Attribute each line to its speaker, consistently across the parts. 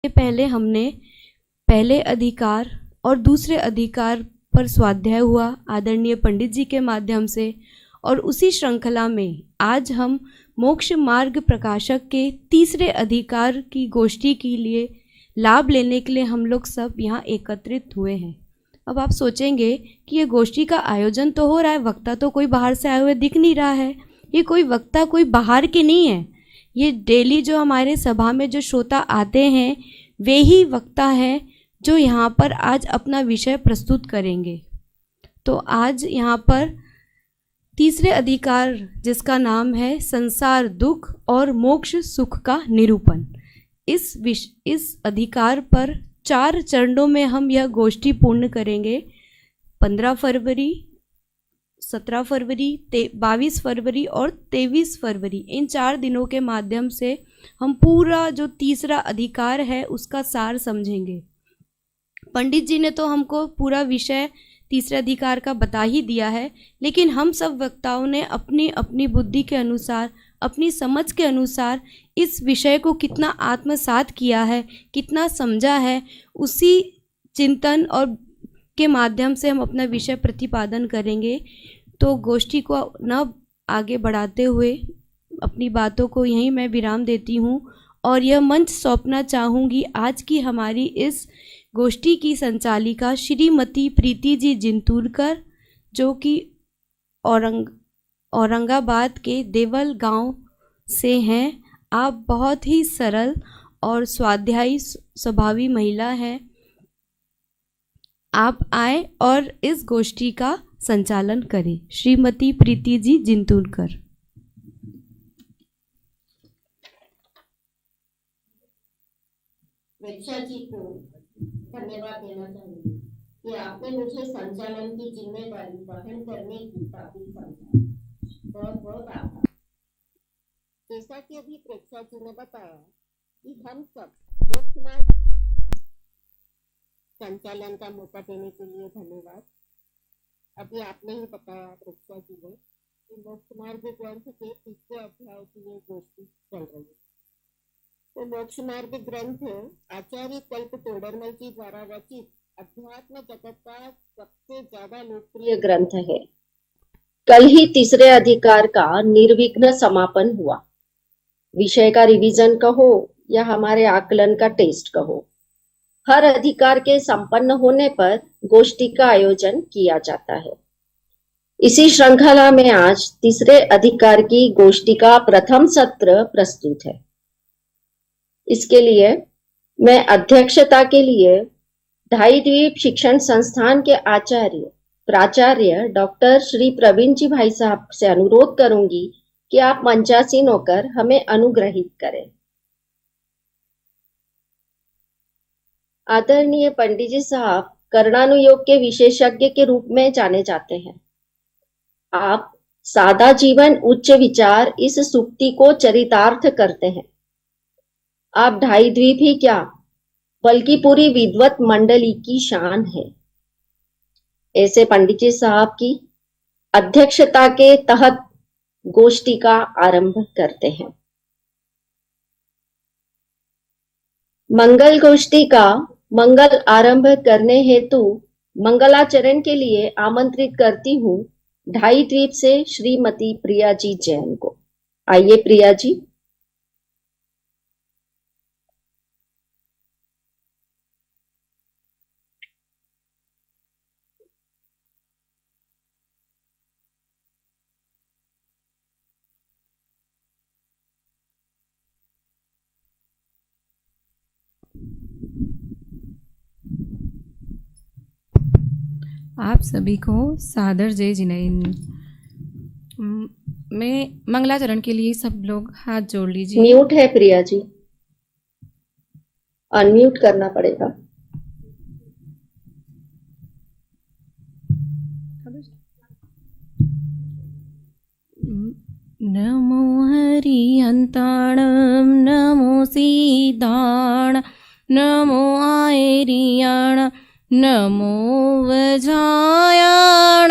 Speaker 1: पहले हमने पहले अधिकार और दूसरे अधिकार पर स्वाध्याय हुआ आदरणीय पंडित जी के माध्यम से, और उसी श्रृंखला में आज हम मोक्ष मार्ग प्रकाशक के तीसरे अधिकार की गोष्ठी के लिए लाभ लेने के लिए हम लोग सब यहाँ एकत्रित हुए हैं। अब आप सोचेंगे कि ये गोष्ठी का आयोजन तो हो रहा है, वक्ता तो कोई बाहर से आए हुए दिख नहीं रहा है। ये कोई वक्ता कोई बाहर के नहीं है, ये डेली जो हमारे सभा में जो श्रोता आते हैं वे ही वक्ता हैं जो यहाँ पर आज अपना विषय प्रस्तुत करेंगे। तो आज यहाँ पर तीसरे अधिकार जिसका नाम है संसार दुख और मोक्ष सुख का निरूपण, इस अधिकार पर 4 चरणों में हम यह गोष्ठी पूर्ण करेंगे। 15 फरवरी, 17 फरवरी, 22 फरवरी और 23 फरवरी, इन 4 दिनों के माध्यम से हम पूरा जो तीसरा अधिकार है उसका सार समझेंगे। पंडित जी ने तो हमको पूरा विषय तीसरे अधिकार का बता ही दिया है, लेकिन हम सब वक्ताओं ने अपनी अपनी बुद्धि के अनुसार, अपनी समझ के अनुसार इस विषय को कितना आत्मसात किया है, कितना समझा है, उसी चिंतन और के माध्यम से हम अपना विषय प्रतिपादन करेंगे। तो गोष्ठी को न आगे बढ़ाते हुए अपनी बातों को यहीं मैं विराम देती हूँ और यह मंच सौंपना चाहूँगी आज की हमारी इस गोष्ठी की संचालिका श्रीमती प्रीति जी जिंतूरकर, जो कि औरंगाबाद के देवल गांव से हैं। आप बहुत ही सरल और स्वाध्यायी स्वभावी महिला हैं। आप आए और इस गोष्ठी का संचालन करें। श्रीमती प्रीति जी जिंतूरकर।
Speaker 2: प्रेक्षा जी को धन्यवाद देना चाहूंगी कि आपने मुझे संचालन की जिम्मेदारी वहन करने की काबिल समझा। बहुत बहुत आभार। जैसा कि अभी प्रेक्षा जी ने बताया कि हम सब मोक्ष मार्ग संचालन का मौका देने के लिए धन्यवाद। अभी आपने ही बताया प्रेक्षा जी ने कि मोक्ष मार्ग ग्रंथ के तीसरे अध्याय की ये गोष्ठी चल रही है। तो मोक्ष मार्ग ग्रंथ आचार्य कल्प तोडरमल जी द्वारा रचित अध्यात्म जगत का सबसे ज्यादा लोकप्रिय ग्रंथ है। कल ही तीसरे अधिकार का निर्विघ्न समापन हुआ। विषय का रिवीजन कहो या हमारे आकलन का टेस्ट कहो, हर अधिकार के संपन्न होने पर गोष्ठी का आयोजन किया जाता है। इसी श्रृंखला में आज तीसरे अधिकार की गोष्ठी का प्रथम सत्र प्रस्तुत है। इसके लिए मैं अध्यक्षता के लिए ढाई द्वीप शिक्षण संस्थान के आचार्य प्राचार्य डॉक्टर श्री प्रवीण जी भाई साहब से अनुरोध करूंगी कि आप मंचासीन होकर हमें अनुग्रहित करें। आदरणीय पंडित जी साहब कर्णानुयोग के विशेषज्ञ के रूप में जाने जाते हैं। आप सादा जीवन उच्च विचार इस सूक्ति को चरितार्थ करते हैं। आप ढाई द्वीप ही क्या बल्कि पूरी विद्वत मंडली की शान है। ऐसे पंडित जी साहब की अध्यक्षता के तहत गोष्ठी का आरंभ करते हैं। मंगल गोष्ठी का मंगल आरंभ करने हेतु मंगलाचरण के लिए आमंत्रित करती हूँ ढाई द्वीप से श्रीमती प्रिया जी जैन को। आइए प्रिया जी।
Speaker 3: आप सभी को सादर जय जिनेन। मैं मंगलाचरण के लिए सब लोग हाथ जोड़ लीजिए।
Speaker 2: म्यूट है प्रिया जी, अनम्यूट करना पड़ेगा।
Speaker 3: नमो हरिहंताणं नमो सीताण नमो आयरियाण नमो वजायाण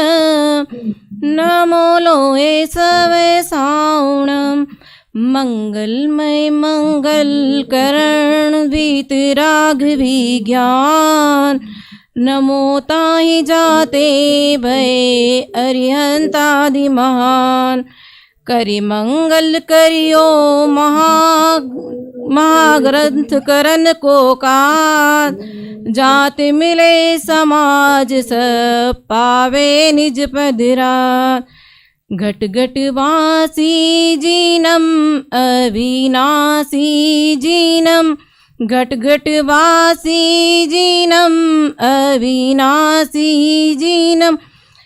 Speaker 3: नमो लोये सवे सावणं मंगलमय मंगल करण वीतराग विज्ञान, नमो ताहि जाते भय अरिहंतादि महान। करि मंगल करियो महाग्रंथ करन को काज, जात मिले समाज सब पावे निज पदराज। घट घट वासी जीनम अविनाशी जीनम, घट घट वासी जीनम अविनाशी जीनम,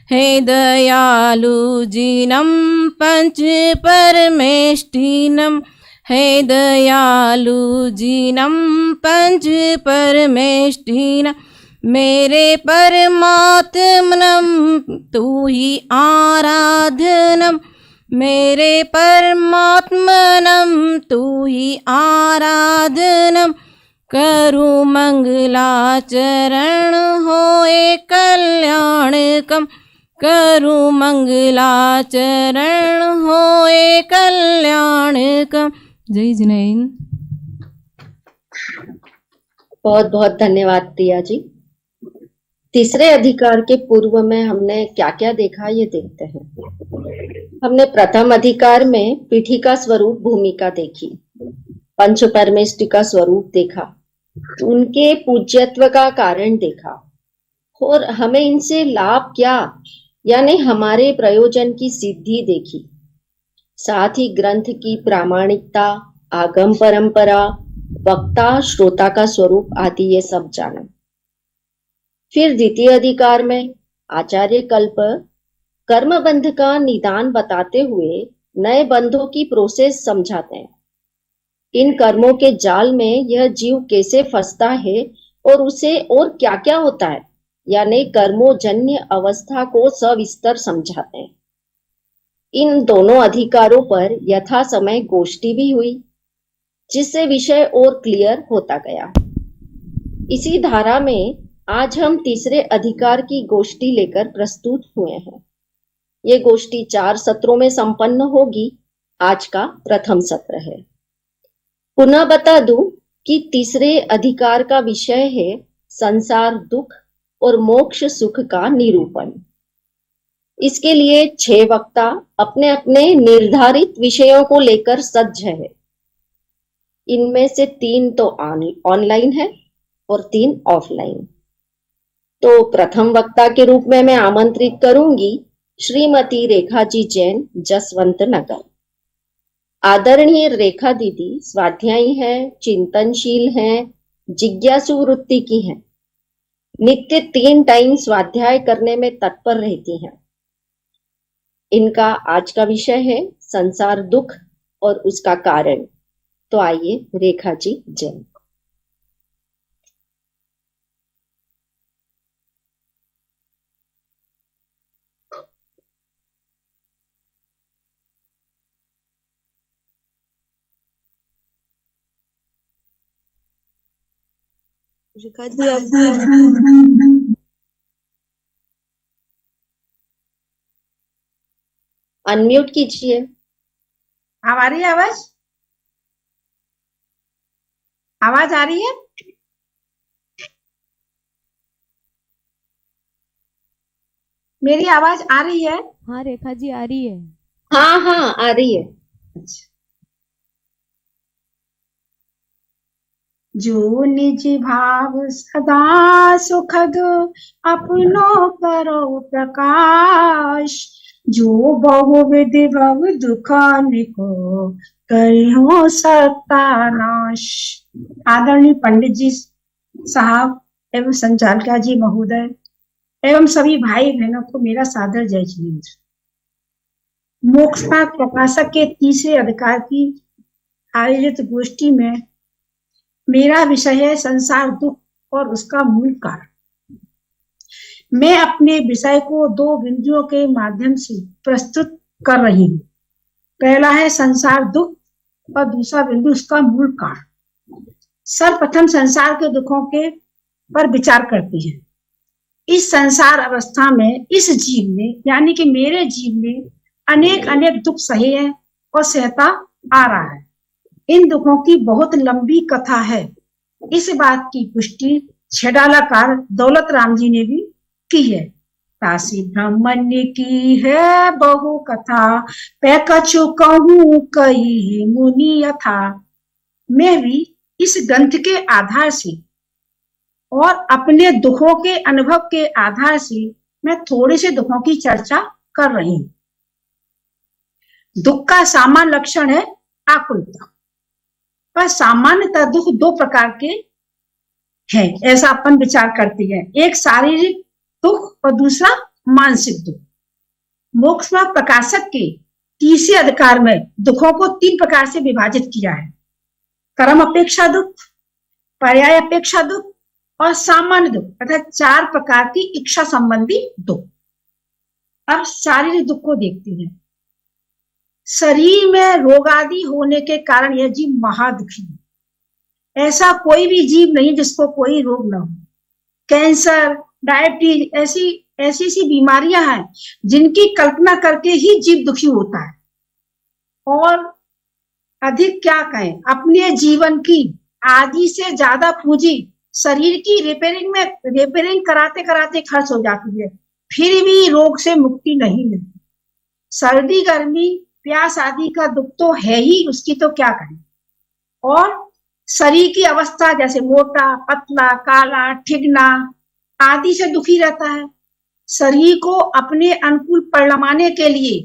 Speaker 3: हे दयालु जीनम पंच परमेष्टिनम, हे दयालु जीनम पंच परमेष्टिनम। मेरे परमात्मनम तू ही आराधनम, मेरे परमात्मनम तू ही आराधनम। करु मंगलाचरण होए कल्याणकम, करु मंगलाचरण होए कल्याणकम। जय जिनेन्द्र।
Speaker 4: बहुत बहुत धन्यवाद प्रिया जी। तीसरे अधिकार के पूर्व में हमने क्या क्या देखा ये देखते हैं। हमने प्रथम अधिकार में पीठिका स्वरूप भूमिका देखी, पंच परमेष्टि का स्वरूप देखा, उनके पूज्यत्व का कारण देखा और हमें इनसे लाभ क्या यानी हमारे प्रयोजन की सिद्धि देखी। साथ ही ग्रंथ की प्रामाणिकता, आगम परंपरा, वक्ता श्रोता का स्वरूप आदि ये सब जाना। फिर द्वितीय अधिकार में आचार्य कल्प कर्म बंध का निदान बताते हुए नए बंधों की प्रोसेस समझाते हैं। इन कर्मों के जाल में यह जीव कैसे फंसता है और उसे और क्या क्या होता है, यानी कर्मोजन्य अवस्था को सविस्तर समझाते हैं। इन दोनों अधिकारों पर यथा समय गोष्ठी भी हुई, जिससे विषय और क्लियर होता गया। इसी धारा में आज हम तीसरे अधिकार की गोष्ठी लेकर प्रस्तुत हुए हैं। ये गोष्ठी 4 सत्रों में संपन्न होगी। आज का प्रथम सत्र है। पुनः बता दूं कि तीसरे अधिकार का विषय है संसार दुख और मोक्ष सुख का निरूपण। इसके लिए 6 वक्ता अपने अपने निर्धारित विषयों को लेकर सज्ज है। इनमें से 3 तो ऑनलाइन है और 3 ऑफलाइन। तो प्रथम वक्ता के रूप में मैं आमंत्रित करूंगी श्रीमती रेखा जी जैन, जसवंत नगर। आदरणीय रेखा दीदी स्वाध्यायी है, चिंतनशील हैं, जिज्ञासु वृत्ति की हैं, नित्य 3 टाइम स्वाध्याय करने में तत्पर रहती हैं। इनका आज का विषय है संसार दुख और उसका कारण। तो आइए रेखा जी जैन।
Speaker 1: रेखा जी आप
Speaker 4: अनम्यूट कीजिए।
Speaker 5: अब आ रही है आवाज? आवाज आ रही है? मेरी आवाज आ रही है?
Speaker 1: हाँ रेखा जी आ रही है।
Speaker 4: हाँ हाँ आ रही है।
Speaker 5: जो निज भाव सदा सुखद अपनो करो प्रकाश, जो बहुविध भव दुखान को करियो सत्यानाश। आदरणीय पंडित जी साहब एवं संचालिका जी महोदय एवं सभी भाई बहनों को मेरा सादर जय जिनेन्द्र। मोक्षपाद प्रकाशक के तीसरे अधिकार की आयोजित गोष्ठी में मेरा विषय है संसार दुख और उसका मूल कारण। मैं अपने विषय को 2 बिंदुओं के माध्यम से प्रस्तुत कर रही हूँ। पहला है संसार दुख और दूसरा बिंदु उसका मूल कारण। सर्वप्रथम संसार के दुखों के पर विचार करती है। इस संसार अवस्था में इस जीव ने यानी कि मेरे जीव ने अनेक दुख सहे हैं और सहता आ रहा है। इन दुखों की बहुत लंबी कथा है। इस बात की पुष्टि छेडालाकार दौलत राम जी ने भी की है। काशी ब्राह्मण्य की है बहु कथा, पै कछु कहूं कई मुनि यथा। मैं भी इस ग्रंथ के आधार से और अपने दुखों के अनुभव के आधार से मैं थोड़े से दुखों की चर्चा कर रही हूं। दुख का सामान्य लक्षण है आकुलता, पर सामान्यतः दुख दो प्रकार के हैं, ऐसा अपन विचार करते हैं। एक शारीरिक दुख और दूसरा मानसिक दुख। मोक्ष में प्रकाशक के तीसरे अधिकार में दुखों को 3 प्रकार से विभाजित किया है। कर्म अपेक्षा दुख, पर्याय अपेक्षा दुख और सामान्य दुख, अर्थात 4 प्रकार की इच्छा संबंधी दुख। अब शारीरिक दुख को देखते हैं। शरीर में रोग आदि होने के कारण यह जीव महादुखी है। ऐसा कोई भी जीव नहीं जिसको कोई रोग न हो। कैंसर, डायबिटीज ऐसी बीमारियां हैं जिनकी कल्पना करके ही जीव दुखी होता है। और अधिक क्या कहें, अपने जीवन की आधी से ज्यादा पूंजी शरीर की रिपेयरिंग कराते कराते खर्च हो जाती है, फिर भी रोग से मुक्ति नहीं मिलती। सर्दी, गर्मी, प्यास आदि का दुख तो है ही, उसकी तो क्या करें। और शरीर की अवस्था जैसे मोटा, पतला, काला, ठिगना आदि से दुखी रहता है। शरीर को अपने अनुकूल परिणमाने के लिए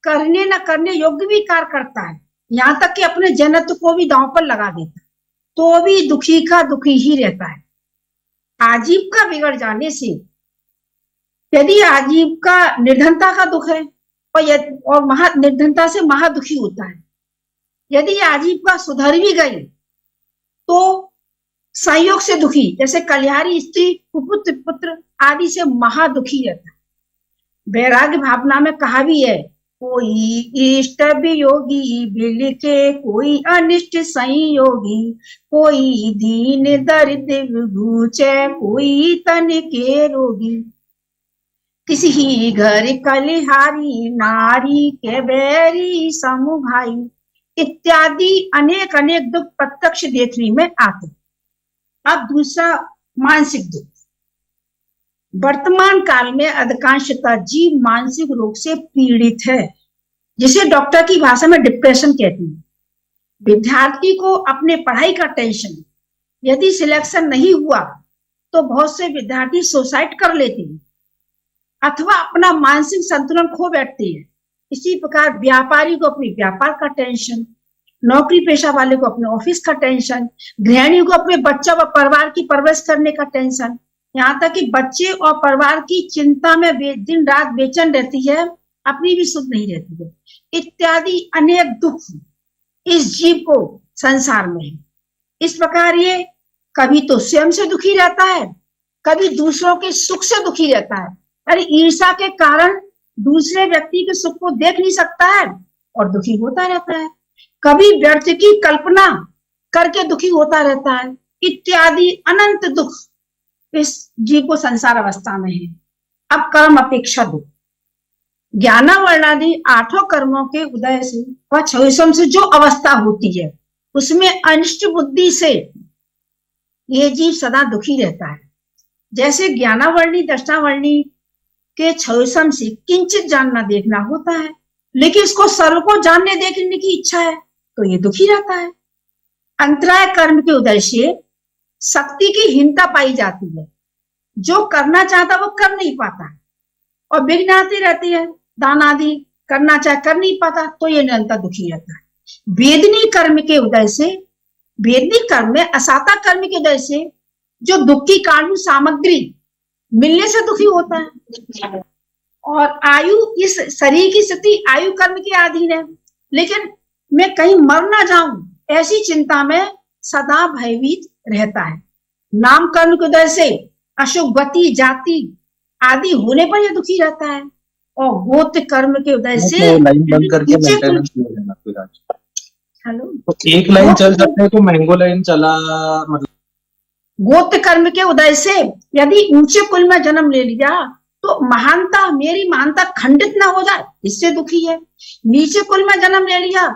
Speaker 5: करने न करने योग्य भी कार्य करता है, यहाँ तक कि अपने जन्नत को भी दांव पर लगा देता है, तो भी दुखी का दुखी ही रहता है। आजीव का बिगड़ जाने से, यदि आजीव का निर्धनता का दुख है और निर्धनता से महादुखी होता है। यदि आजीव का सुधर भी गई तो संयोग से दुखी, जैसे कल्याणी स्त्री, कुपुत्र पुत्र आदि से महादुखी रहता है। वैराग्य भावना में कहा भी है, कोई इष्ट वियोगी बिल के, कोई अनिष्ट संयोगी, कोई दीन दरिद्र विभूचे, कोई तन के रोगी। किसी ही घर कलिहारी, नारी के बैरी समूह भाई इत्यादि अनेक अनेक दुख प्रत्यक्ष देखने में आते। अब दूसरा मानसिक दुख। वर्तमान काल में अधिकांशतः जीव मानसिक रोग से पीड़ित है, जिसे डॉक्टर की भाषा में डिप्रेशन कहते हैं। विद्यार्थी को अपने पढ़ाई का टेंशन, यदि सिलेक्शन नहीं हुआ तो बहुत से विद्यार्थी सुसाइड कर लेते हैं अथवा अपना मानसिक संतुलन खो बैठते हैं। इसी प्रकार व्यापारी को अपने व्यापार का टेंशन, नौकरी पेशा वाले को अपने ऑफिस का टेंशन, गृहिणी को अपने बच्चा व परिवार की परवरिश करने का टेंशन, यहाँ तक कि बच्चे और परिवार की चिंता में दिन रात बेचैन रहती है, अपनी भी सुध नहीं रहती है। इत्यादि अनेक दुख इस जीव को संसार में है। इस प्रकार ये कभी तो स्वयं से दुखी रहता है, कभी दूसरों के सुख से दुखी रहता है। अरे ईर्ष्या के कारण दूसरे व्यक्ति के सुख को देख नहीं सकता है और दुखी होता रहता है। कभी व्यर्थ की कल्पना करके दुखी होता रहता है। इत्यादि अनंत दुख इस जीव को संसार अवस्था में है। अब कर्म अपेक्षा दुख। ज्ञानावर्णादि 8 कर्मों के उदय से व छविसम से जो अवस्था होती है, उसमें अनिष्ट बुद्धि से ये जीव सदा दुखी रहता है। जैसे ज्ञानावर्णी दर्शनावर्णी के छविसम से किंचित जानना देखना होता है, लेकिन इसको सर्व को जानने देखने की इच्छा है तो ये दुखी रहता है। अंतराय कर्म के उदय से शक्ति की हीनता पाई जाती है, जो करना चाहता वो कर नहीं पाता और विघ्न आते रहते हैं। दान आदि करना चाहे कर नहीं पाता तो ये निरंतर दुखी रहता है। वेदनी कर्म के उदय से, वेदनी कर्म में असाता कर्म के उदय से जो दुख की कारण सामग्री मिलने से दुखी होता है। और आयु, इस शरीर की स्थिति आयु कर्म के अधीन है, लेकिन मैं कहीं मर ना जाऊं ऐसी चिंता में सदा भयभीत रहता है। नाम कर्म के उदय से अशुभ गति, जाति आदि होने पर यह दुखी रहता है। और गोत्र कर्म के उदय से
Speaker 6: लाइन बंद करके मेंटेनेंस ले लेना फिर आज।
Speaker 5: हेलो,
Speaker 6: तो एक लाइन चल सकते हैं तो मैंगो लाइन चला, मतलब
Speaker 5: गोत्र कर्म के उदय से यदि ऊंचे कुल में जन्म ले लिया तो महानता, मेरी महानता खंडित ना हो जाए, इससे दुखी है। नीचे कुल में जन्म ले लिया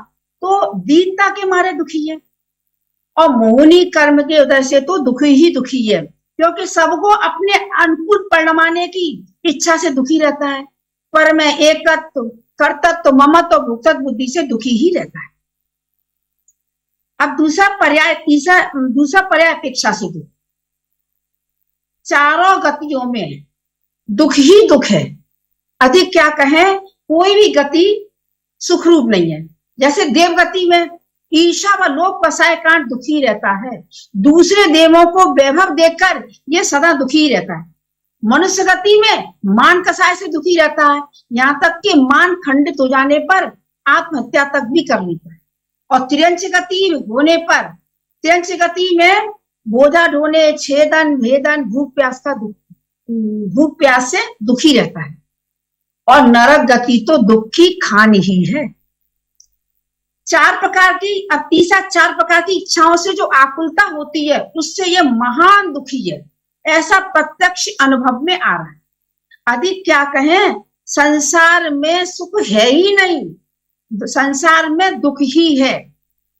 Speaker 5: तो दीनता के मारे दुखी है, और मोहिनी कर्म के उदय से तो दुखी ही दुखी है, क्योंकि सबको अपने अनुकूल परिणमाने की इच्छा से दुखी रहता है। पर मैं एकत्व, कर्तत्व, ममत्व, भुक्तत्व बुद्धि से दुखी ही रहता है। अब दूसरा पर्याय अपेक्षा से दुख। चारों गतियों में दुख ही दुख है। अधिक क्या कहें, कोई भी गति सुखरूप नहीं है। जैसे देवगति में ईर्षा व लोभ वसाय कारण दुखी रहता है, दूसरे देवों को वैभव देखकर ये सदा दुखी रहता है। मनुष्य गति में मान कसाय से दुखी रहता है, यहाँ तक कि मान खंडित हो जाने पर आत्महत्या तक भी कर लेता है। और त्रियंच गति होने पर, त्रियंच गति में बोझा ढोने, छेदन, भेदन, भूख प्यास से दुखी रहता है। और नरक गति तो दुख की खान ही है। चार प्रकार की इच्छाओं से जो आकुलता होती है, उससे यह महान दुखी है, ऐसा प्रत्यक्ष अनुभव में आ रहा है। अधिक क्या कहें, संसार में सुख है ही नहीं, संसार में दुख ही है।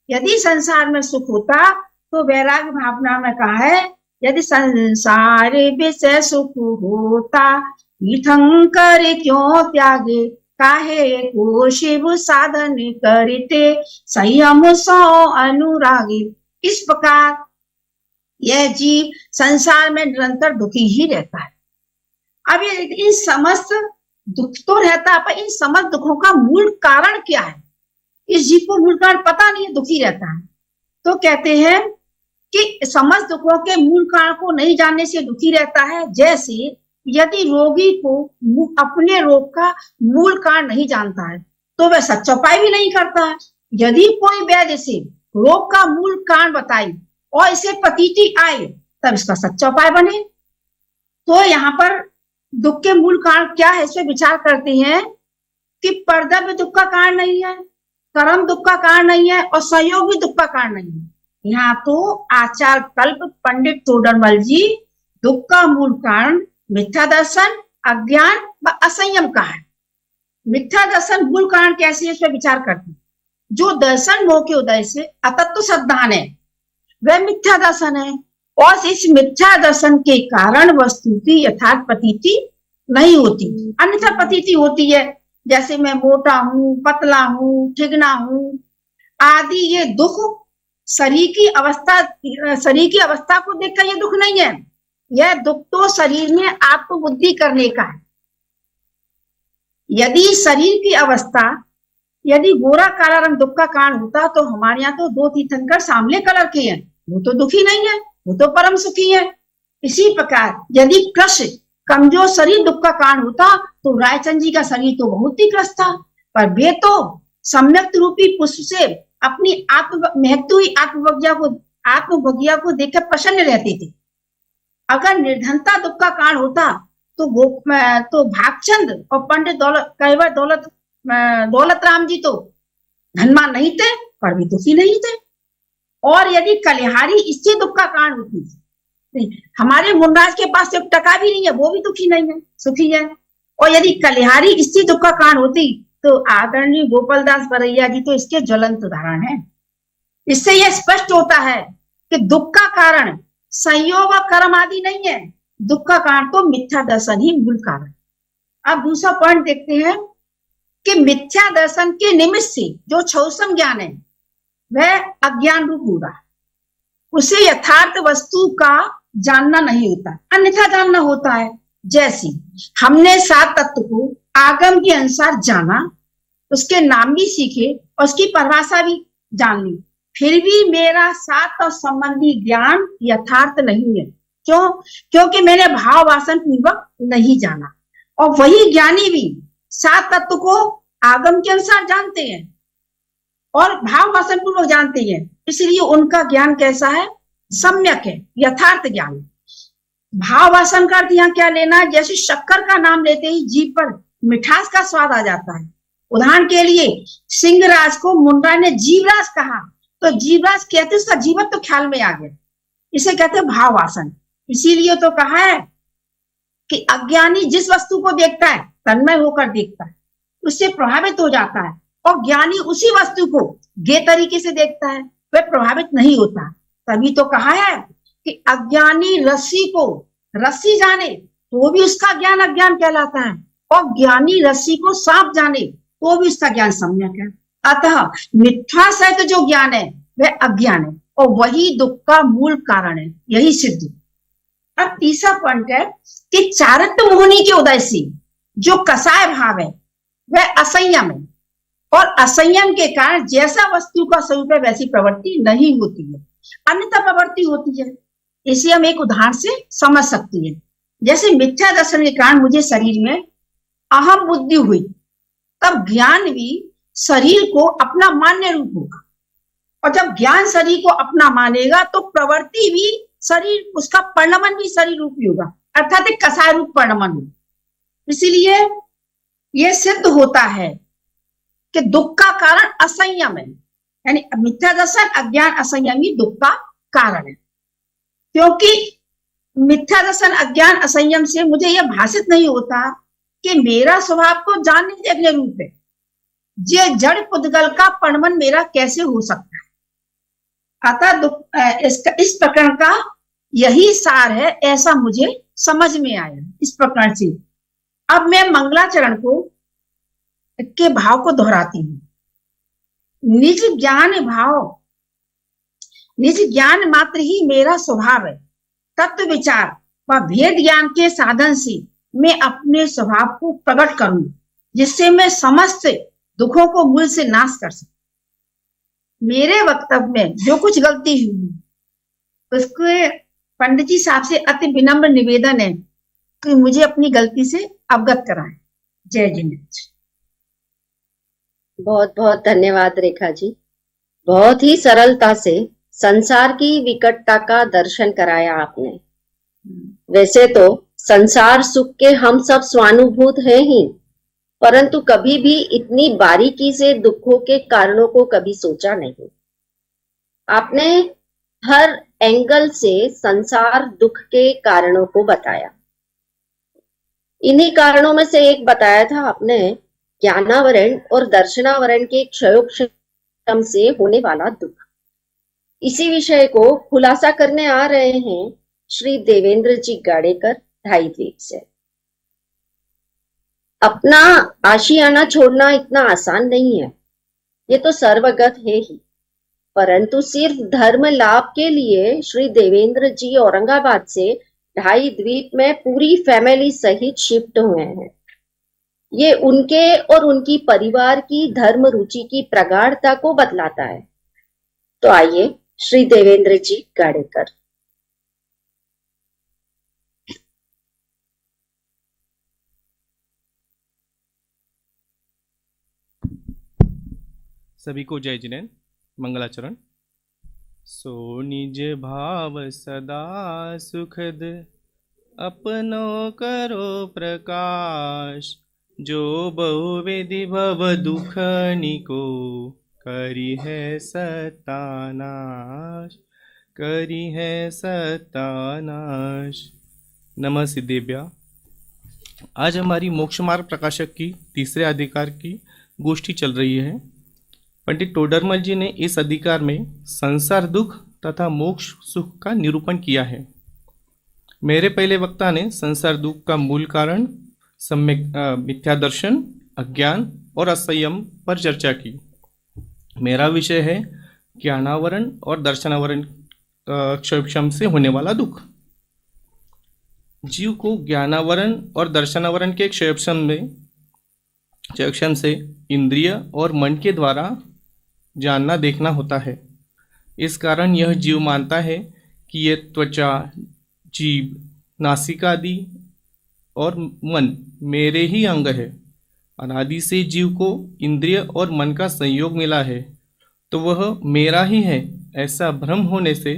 Speaker 5: यदि संसार में सुख होता तो वैराग्य भावना में कहा है, यदि संसार विषय सुख होता, तीर्थंकर क्यों त्यागे, काहे को शिव साधन करते, संयम सो अनुरागी। इस प्रकार यह जीव संसार में निरंतर दुखी ही रहता है। अब ये इन समस्त दुख तो रहता है, पर इन समस्त दुखों का मूल कारण क्या है, इस जीव को मूल कारण पता नहीं है, दुखी रहता है। तो कहते हैं कि समस्त दुखों के मूल कारण को नहीं जानने से दुखी रहता है। जैसे यदि रोगी को अपने रोग का मूल कारण नहीं जानता है तो वह सच्चा उपाय भी नहीं करता है। यदि कोई वैद्य से रोग का मूल कारण बताए और इसे प्रतीति आए तब इसका सच्चा उपाय बने। तो यहाँ पर दुख के मूल कारण क्या है, इसमें विचार करते हैं कि पर्दा भी दुख का कारण नहीं है, कर्म दुख का कारण नहीं है, और संयोग भी दुख का कारण नहीं है। यहाँ तो आचार्य कल्प पंडित तोडरमल जी दुख का मूल कारण मिथ्या दर्शन, अज्ञान व असंयम का है। मिथ्या दर्शन मूल कारण कैसे है, इस पर विचार करते हैं। जो दर्शन मोह के उदय से अतत्व सद्धान है वह मिथ्या दर्शन है, और इस मिथ्या दर्शन के कारण वस्तु की यथार्थ प्रतीति नहीं होती, अन्यथा प्रतीति होती है। जैसे मैं मोटा हूँ, पतला हूँ, ठिगना हूँ आदि, ये दुख शरीर की अवस्था को देखकर ये दुख नहीं है, यह दुख तो शरीर में आत्मबुद्धि करने का है। यदि शरीर की अवस्था, यदि गोरा काला रंग दुख का कारण होता तो हमारे यहाँ तो दो तीर्थंकर सामने कलर के हैं, वो तो दुखी नहीं है, वो तो परम सुखी है। इसी प्रकार यदि कृष्ण कमजोर शरीर दुख का कारण होता तो रायचंद जी का शरीर तो बहुत ही क्रस्त था, पर वे तो सम्यक रूपी पुष्प से अपनी महकती हुई आत्मभगिया को देखकर प्रसन्न रहते थे। अगर निर्धनता दुख का कारण होता तो भागचंद और पंडित दौलत राम जी तो धनवान नहीं थे पर भी दुखी नहीं थे। और यदि कलिहारी स्त्री दुख का कारण होती, हमारे मुनराज के पास एक टका भी नहीं है, वो भी दुखी नहीं है, सुखी है। और यदि कलिहारी स्त्री दुख का कारण होती तो आदरणीय गोपालदास बरैया जी तो इसके ज्वलंत उदाहरण है। इससे यह स्पष्ट होता है कि दुख का कारण संयोग और कर्म आदि नहीं है, दुख का कारण तो मिथ्या दर्शन ही मूल कारण। अब दूसरा पॉइंट देखते हैं कि मिथ्या दर्शन के निमित्त से जो क्षौसम ज्ञान है वह अज्ञान रूप हो रहा है, उसे यथार्थ वस्तु का जानना नहीं होता, अन्यथा जानना होता है। जैसे हमने 7 तत्व को आगम के अनुसार जाना, उसके नाम भी सीखे और उसकी परिभाषा भी जान ली, फिर भी मेरा 7 और संबंधी ज्ञान यथार्थ नहीं है। क्यों? क्योंकि मैंने भाव वासन पूर्वक नहीं जाना। और वही ज्ञानी भी 7 तत्व को आगम के अनुसार जानते हैं और भाव वासन पूर्वक जानते हैं, इसलिए उनका ज्ञान कैसा है? सम्यक है, यथार्थ ज्ञान। भाव वासन का अर्थ यहाँ क्या लेना है? जैसे शक्कर का नाम लेते ही जीभ पर मिठास का स्वाद आ जाता है। उदाहरण के लिए सिंहराज को मुंडा ने जीवराज कहा तो जीवराज कहते उसका जीवन तो ख्याल में आ गया, इसे कहते हैं भाव वासन। इसीलिए तो कहा है कि अज्ञानी जिस वस्तु को देखता है तन्मय होकर देखता है, उससे प्रभावित हो जाता है और ज्ञानी उसी वस्तु को गे तरीके से देखता है, वह प्रभावित नहीं होता। तभी तो कहा है कि अज्ञानी रस्सी को रस्सी जाने तो भी उसका ज्ञान अज्ञान कहलाता है, और ज्ञानी रस्सी को सांप जाने तो भी उसका ज्ञान सम्यक है। अतः मिथ्या सहित जो ज्ञान है वह अज्ञान है, और वही दुख का मूल कारण है, यही सिद्ध। अब तीसरा पॉइंट है कि चारित्र मोहनी के उदय से जो कसाय भाव है वह असंयम है, और असंयम के कारण जैसा वस्तु का स्वरूप है वैसी प्रवृत्ति नहीं होती है, अन्यथा प्रवृत्ति होती है। इसे हम एक उदाहरण से समझ सकते हैं। जैसे मिथ्या दर्शन के कारण मुझे शरीर में अहम बुद्धि हुई, तब ज्ञान भी शरीर को अपना मान्य रूप होगा, और जब ज्ञान शरीर को अपना मानेगा तो प्रवृत्ति भी शरीर, उसका परिणमन भी शरीर रूपी होगा, अर्थात एक कसाय रूप परिणमन होगा। इसीलिए यह सिद्ध होता है कि दुख का कारण असंयम है, यानी मिथ्या दर्शन अज्ञान असंयम ही दुख का कारण है। क्योंकि मिथ्या दर्शन अज्ञान असंयम से मुझे यह भाषित नहीं होता कि मेरा स्वभाव तो जानने देखने रूप है, ये जड़ पुद्गल का परिणमन मेरा कैसे हो सकता है। अतः इस प्रकरण का यही सार है, ऐसा मुझे समझ में आया इस प्रकरण से। अब मैं मंगलाचरण को के भाव को दोहराती हूँ। निज ज्ञान मात्र ही मेरा स्वभाव है। तत्व विचार व भेद ज्ञान के साधन से मैं अपने स्वभाव को प्रकट करूं, जिससे मैं समस्त दुखों को मूल से नाश कर सकूं। मेरे वक्तव्य में जो कुछ गलती हुई उसके पंडित जी साहब से अति विनम्र निवेदन है कि मुझे अपनी गलती से अवगत कराएं। जय जिनेन्द्र।
Speaker 4: बहुत बहुत धन्यवाद रेखा जी। बहुत ही सरलता से संसार की विकटता का दर्शन कराया आपने। वैसे तो संसार सुख के हम सब स्वानुभूत हैं ही, परंतु कभी भी इतनी बारीकी से दुखों के कारणों को कभी सोचा नहीं। आपने हर एंगल से संसार दुख के कारणों को बताया। इन्हीं कारणों में से एक बताया था आपने, ज्ञानावरण और दर्शनावरण के क्षयोक्षम से होने वाला दुख। इसी विषय को खुलासा करने आ रहे हैं श्री देवेंद्र जी गाड़ेकर ढाई द्वीप से। अपना आशियाना छोड़ना इतना आसान नहीं है, ये तो सर्वगत है ही, परंतु सिर्फ धर्म लाभ के लिए श्री देवेंद्र जी औरंगाबाद से ढाई द्वीप में पूरी फैमिली सहित शिफ्ट हुए हैं। ये उनके और उनकी परिवार की धर्म रुचि की प्रगाढ़ता को बतलाता है। तो आइए श्री देवेंद्र जी गाड़ेकर।
Speaker 7: सभी को जय जिनेन्द्र, मंगलाचरण। सो निज भाव सदा सुखद अपनो करो प्रकाश, जो बहुविधि भव दुख निको करी है सतानाश, करी है सतानाश। नमः सिद्धेभ्या। आज हमारी मोक्ष मार्ग प्रकाशक की तीसरे अधिकार की गोष्ठी चल रही है। पंडित टोडरमल जी ने इस अधिकार में संसार दुख तथा मोक्ष सुख का निरूपण किया है। मेरे पहले वक्ता ने संसार दुख का मूल कारण, सम्यक मिथ्या दर्शन, अज्ञान और असंयम पर चर्चा की। मेरा विषय है ज्ञानावरण और दर्शनावरण क्षम से होने वाला दुख। जीव को ज्ञानावरण और दर्शनावरण के क्षयक्षम से इंद्रिय और मन के द्वारा जानना देखना होता है। इस कारण यह जीव मानता है कि ये त्वचा, जीभ, नासिका आदि और मन मेरे ही अंग है। अनादि से जीव को इंद्रिय और मन का संयोग मिला है, तो वह मेरा ही है, ऐसा भ्रम होने से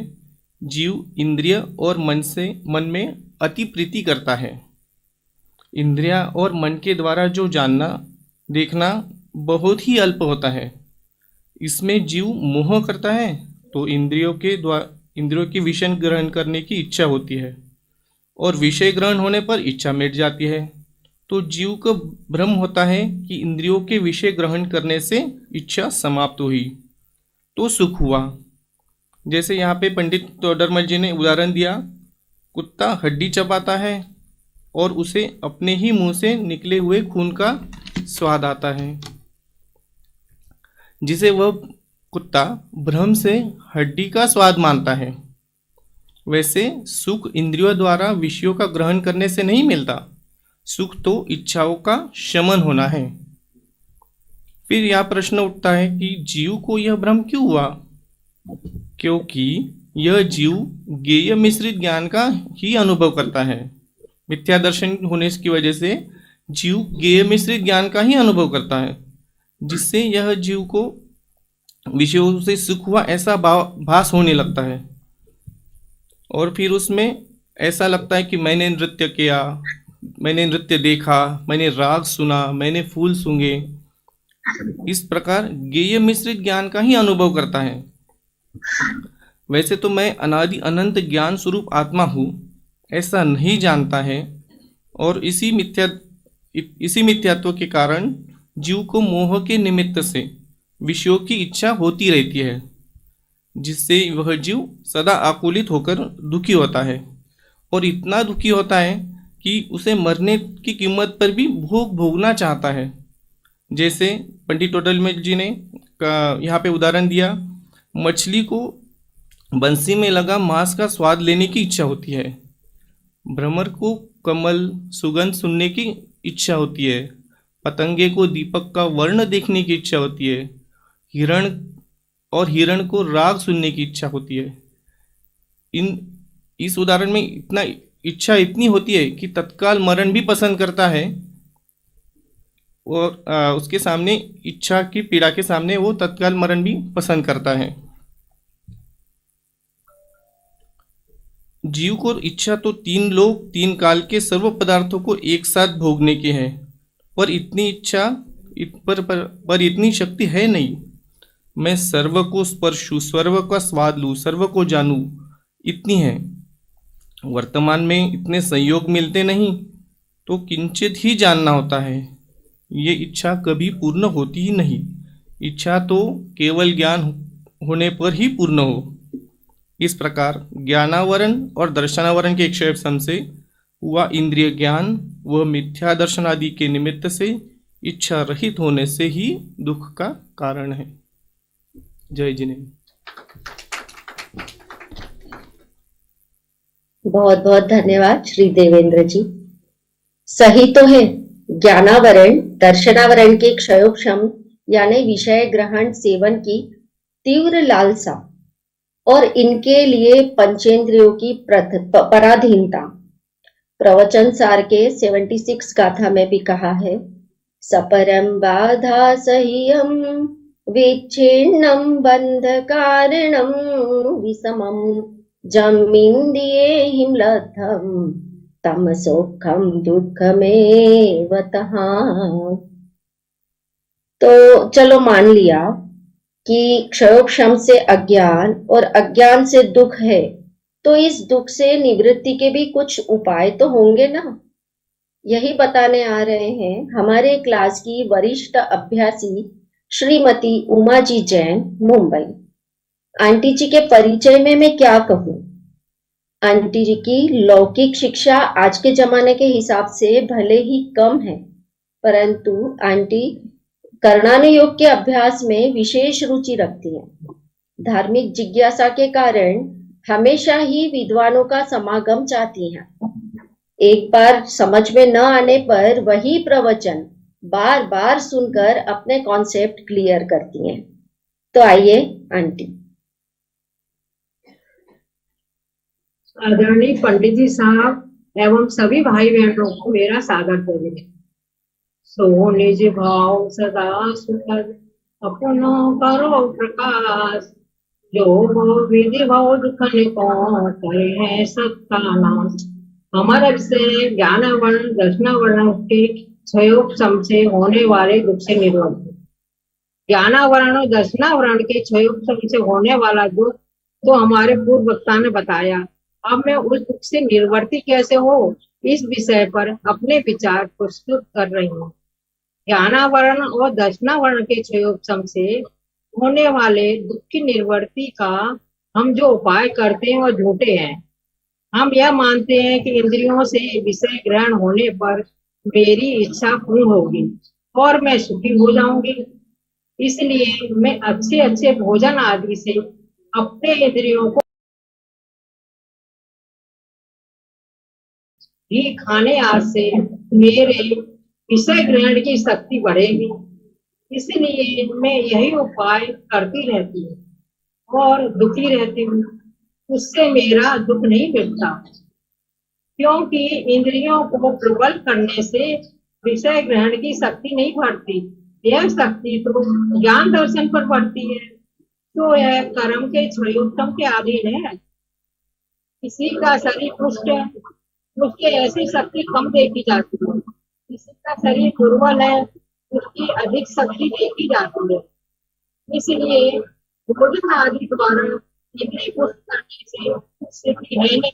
Speaker 7: जीव इंद्रिय और मन में अति प्रीति करता है। इंद्रिया और मन के द्वारा जो जानना देखना बहुत ही अल्प होता है। इसमें जीव मोह करता है तो इंद्रियों की विषय ग्रहण करने की इच्छा होती है, और विषय ग्रहण होने पर इच्छा मिट जाती है, तो जीव को भ्रम होता है कि इंद्रियों के विषय ग्रहण करने से इच्छा समाप्त हुई तो सुख हुआ। जैसे यहाँ पे पंडित तोडरमल जी ने उदाहरण दिया, कुत्ता हड्डी चबाता है और उसे अपने ही मुंह से निकले हुए खून का स्वाद आता है, जिसे वह कुत्ता भ्रम से हड्डी का स्वाद मानता है। वैसे सुख इंद्रियों द्वारा विषयों का ग्रहण करने से नहीं मिलता, सुख तो इच्छाओं का शमन होना है। फिर यह प्रश्न उठता है कि जीव को यह भ्रम क्यों हुआ? क्योंकि यह जीव ज्ञेय मिश्रित ज्ञान का ही अनुभव करता है। मिथ्या दर्शन होने की वजह से जीव ज्ञेय मिश्रित ज्ञान का ही अनुभव करता है, जिससे यह जीव को विषयों से सुख हुआ ऐसा भास होने लगता है। और फिर उसमें ऐसा लगता है कि मैंने नृत्य किया, मैंने नृत्य देखा, मैंने राग सुना, मैंने फूल सूंघे। इस प्रकार ज्ञेय मिश्रित ज्ञान का ही अनुभव करता है। वैसे तो मैं अनादि अनंत ज्ञान स्वरूप आत्मा हूँ ऐसा नहीं जानता है, और इसी मिथ्यात्व के कारण जीव को मोह के निमित्त से विषयों की इच्छा होती रहती है, जिससे वह जीव सदा आकुलित होकर दुखी होता है, और इतना दुखी होता है कि उसे मरने की कीमत पर भी भोग भोगना चाहता है। जैसे पंडित तोडरमल जी ने यहाँ पे उदाहरण दिया, मछली को बंसी में लगा मांस का स्वाद लेने की इच्छा होती है, भ्रमर को कमल सुगंध सुनने की इच्छा होती है, पतंगे को दीपक का वर्ण देखने की इच्छा होती है, हिरण को राग सुनने की इच्छा होती है। इस उदाहरण में इच्छा इतनी होती है कि तत्काल मरण भी पसंद करता है, और उसके सामने इच्छा की पीड़ा के सामने वो तत्काल मरण भी पसंद करता है। जीव को इच्छा तो तीन लोक तीन काल के सर्व पदार्थों को एक साथ भोगने की है, पर इतनी इच्छा पर इतनी शक्ति है नहीं। मैं सर्व को स्पर्शूं, सर्व का स्वाद लूँ, सर्व को जानूं, इतनी है। वर्तमान में इतने संयोग मिलते नहीं तो किंचित ही जानना होता है। ये इच्छा कभी पूर्ण होती ही नहीं। इच्छा तो केवल ज्ञान होने पर ही पूर्ण हो। इस प्रकार ज्ञानावरण और दर्शनावरण के क्षय से हुआ इंद्रिय ज्ञान वह मिथ्या दर्शन आदि के निमित्त से इच्छा रहित होने से ही दुख का कारण है। जय जिनेन्द्र।
Speaker 4: बहुत बहुत धन्यवाद श्री देवेंद्र जी। सही तो है, ज्ञानावरण दर्शनावरण के क्षयोक्षम यानी विषय ग्रहण सेवन की तीव्र लालसा और इनके लिए पंचेंद्रियों की पराधीनता प्रवचन सार के 76 गाथा में भी कहा है, सपरम बाधा सह्यम विच्छिन्नम बंध कारणम विषमम जमिंद्रिये हिमलद्धम तम सोखम दुःखमेव तहा। तो चलो मान लिया कि क्षयोक्षम से अज्ञान और अज्ञान से दुख है, तो इस दुख से निवृत्ति के भी कुछ उपाय तो होंगे ना। यही बताने आ रहे हैं हमारे क्लास की वरिष्ठ अभ्यासी श्रीमती उमा जी जैन, मुंबई। आंटी जी के परिचय में मैं क्या कहूँ। आंटी जी की लौकिक शिक्षा आज के जमाने के हिसाब से भले ही कम है, परंतु आंटी कर्णानुयोग के अभ्यास में विशेष रुचि रखती हैं। धार्मिक जिज्ञासा के कारण हमेशा ही विद्वानों का समागम चाहती हैं। एक बार समझ में न आने पर वही प्रवचन बार बार सुनकर अपने कॉन्सेप्ट क्लियर करती हैं। तो आइए आंटी।
Speaker 8: आदरणीय पंडित जी साहब एवं सभी भाई बहनों को मेरा सादर करें। सो निज भाव सदा सुखद अपनो करो प्रकाश, जो हो विधि भाव दुख निको करे है सबका नाश। हमारा विषय ज्ञानावरण दर्शनावरण के क्षयोक्षम से होने वाले दुख से निरोध। ज्ञानावरण और दर्शनावरण के क्षयोक्षम से होने वाला दुख तो हमारे पूर्व वक्ता ने बताया। अब मैं उस दुख से निर्वर्ती कैसे हो इस विषय पर अपने विचार प्रस्तुत कर रही हूँ। ज्ञानावरण और दर्शनावरण के क्षयोपशम से होने वाले दुख की निवृत्ति का हम जो उपाय करते हैं वो झूठे हैं। हम यह मानते हैं कि इंद्रियों से विषय ग्रहण होने पर मेरी इच्छा पूर्ण होगी और मैं सुखी हो जाऊंगी। इसलिए मैं अच्छे अच्छे भोजन आदि से अपने इंद्रियों को ही खाने आज से मेरे विषय ग्रहण की शक्ति बढ़ेगी। इसलिए मैं यही उपाय करती रहती हूँ और दुखी रहती हूँ। उससे मेरा दुख नहीं मिटता, क्योंकि इंद्रियों को प्रबल करने से विषय ग्रहण की शक्ति नहीं बढ़ती। यह शक्ति तो ज्ञान दर्शन पर बढ़ती है। तो यह कर्म के क्षयोत्तम के अधीन है। किसी का शरीर पुष्ट है, उसकी ऐसी शक्ति कम देखी जाती है। किसी का शरीर दुर्बल है, उसकी अधिक शक्ति देखी जाती है। इसलिए भोजन आदि द्वारा इंद्रिय पुष्ट करने से सिद्धि है नहीं।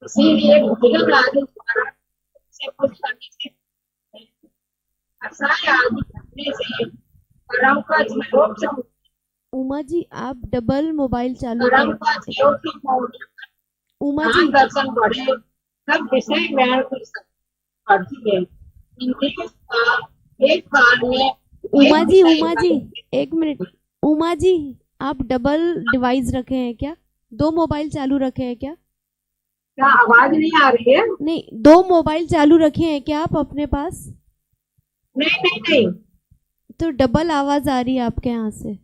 Speaker 8: इसीलिए भोजन आदि द्वारा से पुष्ट करने से कषाय आदि करने से कर्म का क्षयोत्तम
Speaker 1: उमा जी आप डबल मोबाइल चालू
Speaker 8: कर्म
Speaker 1: कर।
Speaker 8: का क्षयोत्तम होने
Speaker 1: उमा
Speaker 8: ज्ञान
Speaker 1: जी
Speaker 8: दर्शन बढ़े तब विषय ग्रहण की शक्ति बढ़ती है। इंद्रियों का एक काल में
Speaker 1: उमा
Speaker 8: एक
Speaker 1: जी
Speaker 8: विषय
Speaker 1: उमा जी
Speaker 8: ग्रहण-
Speaker 1: एक मिनट। उमा जी आप डबल डिवाइस रखे हैं क्या? दो मोबाइल चालू रखे हैं क्या?
Speaker 8: क्या आवाज नहीं आ रही है?
Speaker 1: नहीं, दो मोबाइल चालू रखे हैं क्या आप अपने पास?
Speaker 8: नहीं नहीं नहीं।
Speaker 1: तो डबल आवाज आ रही है आपके यहाँ से।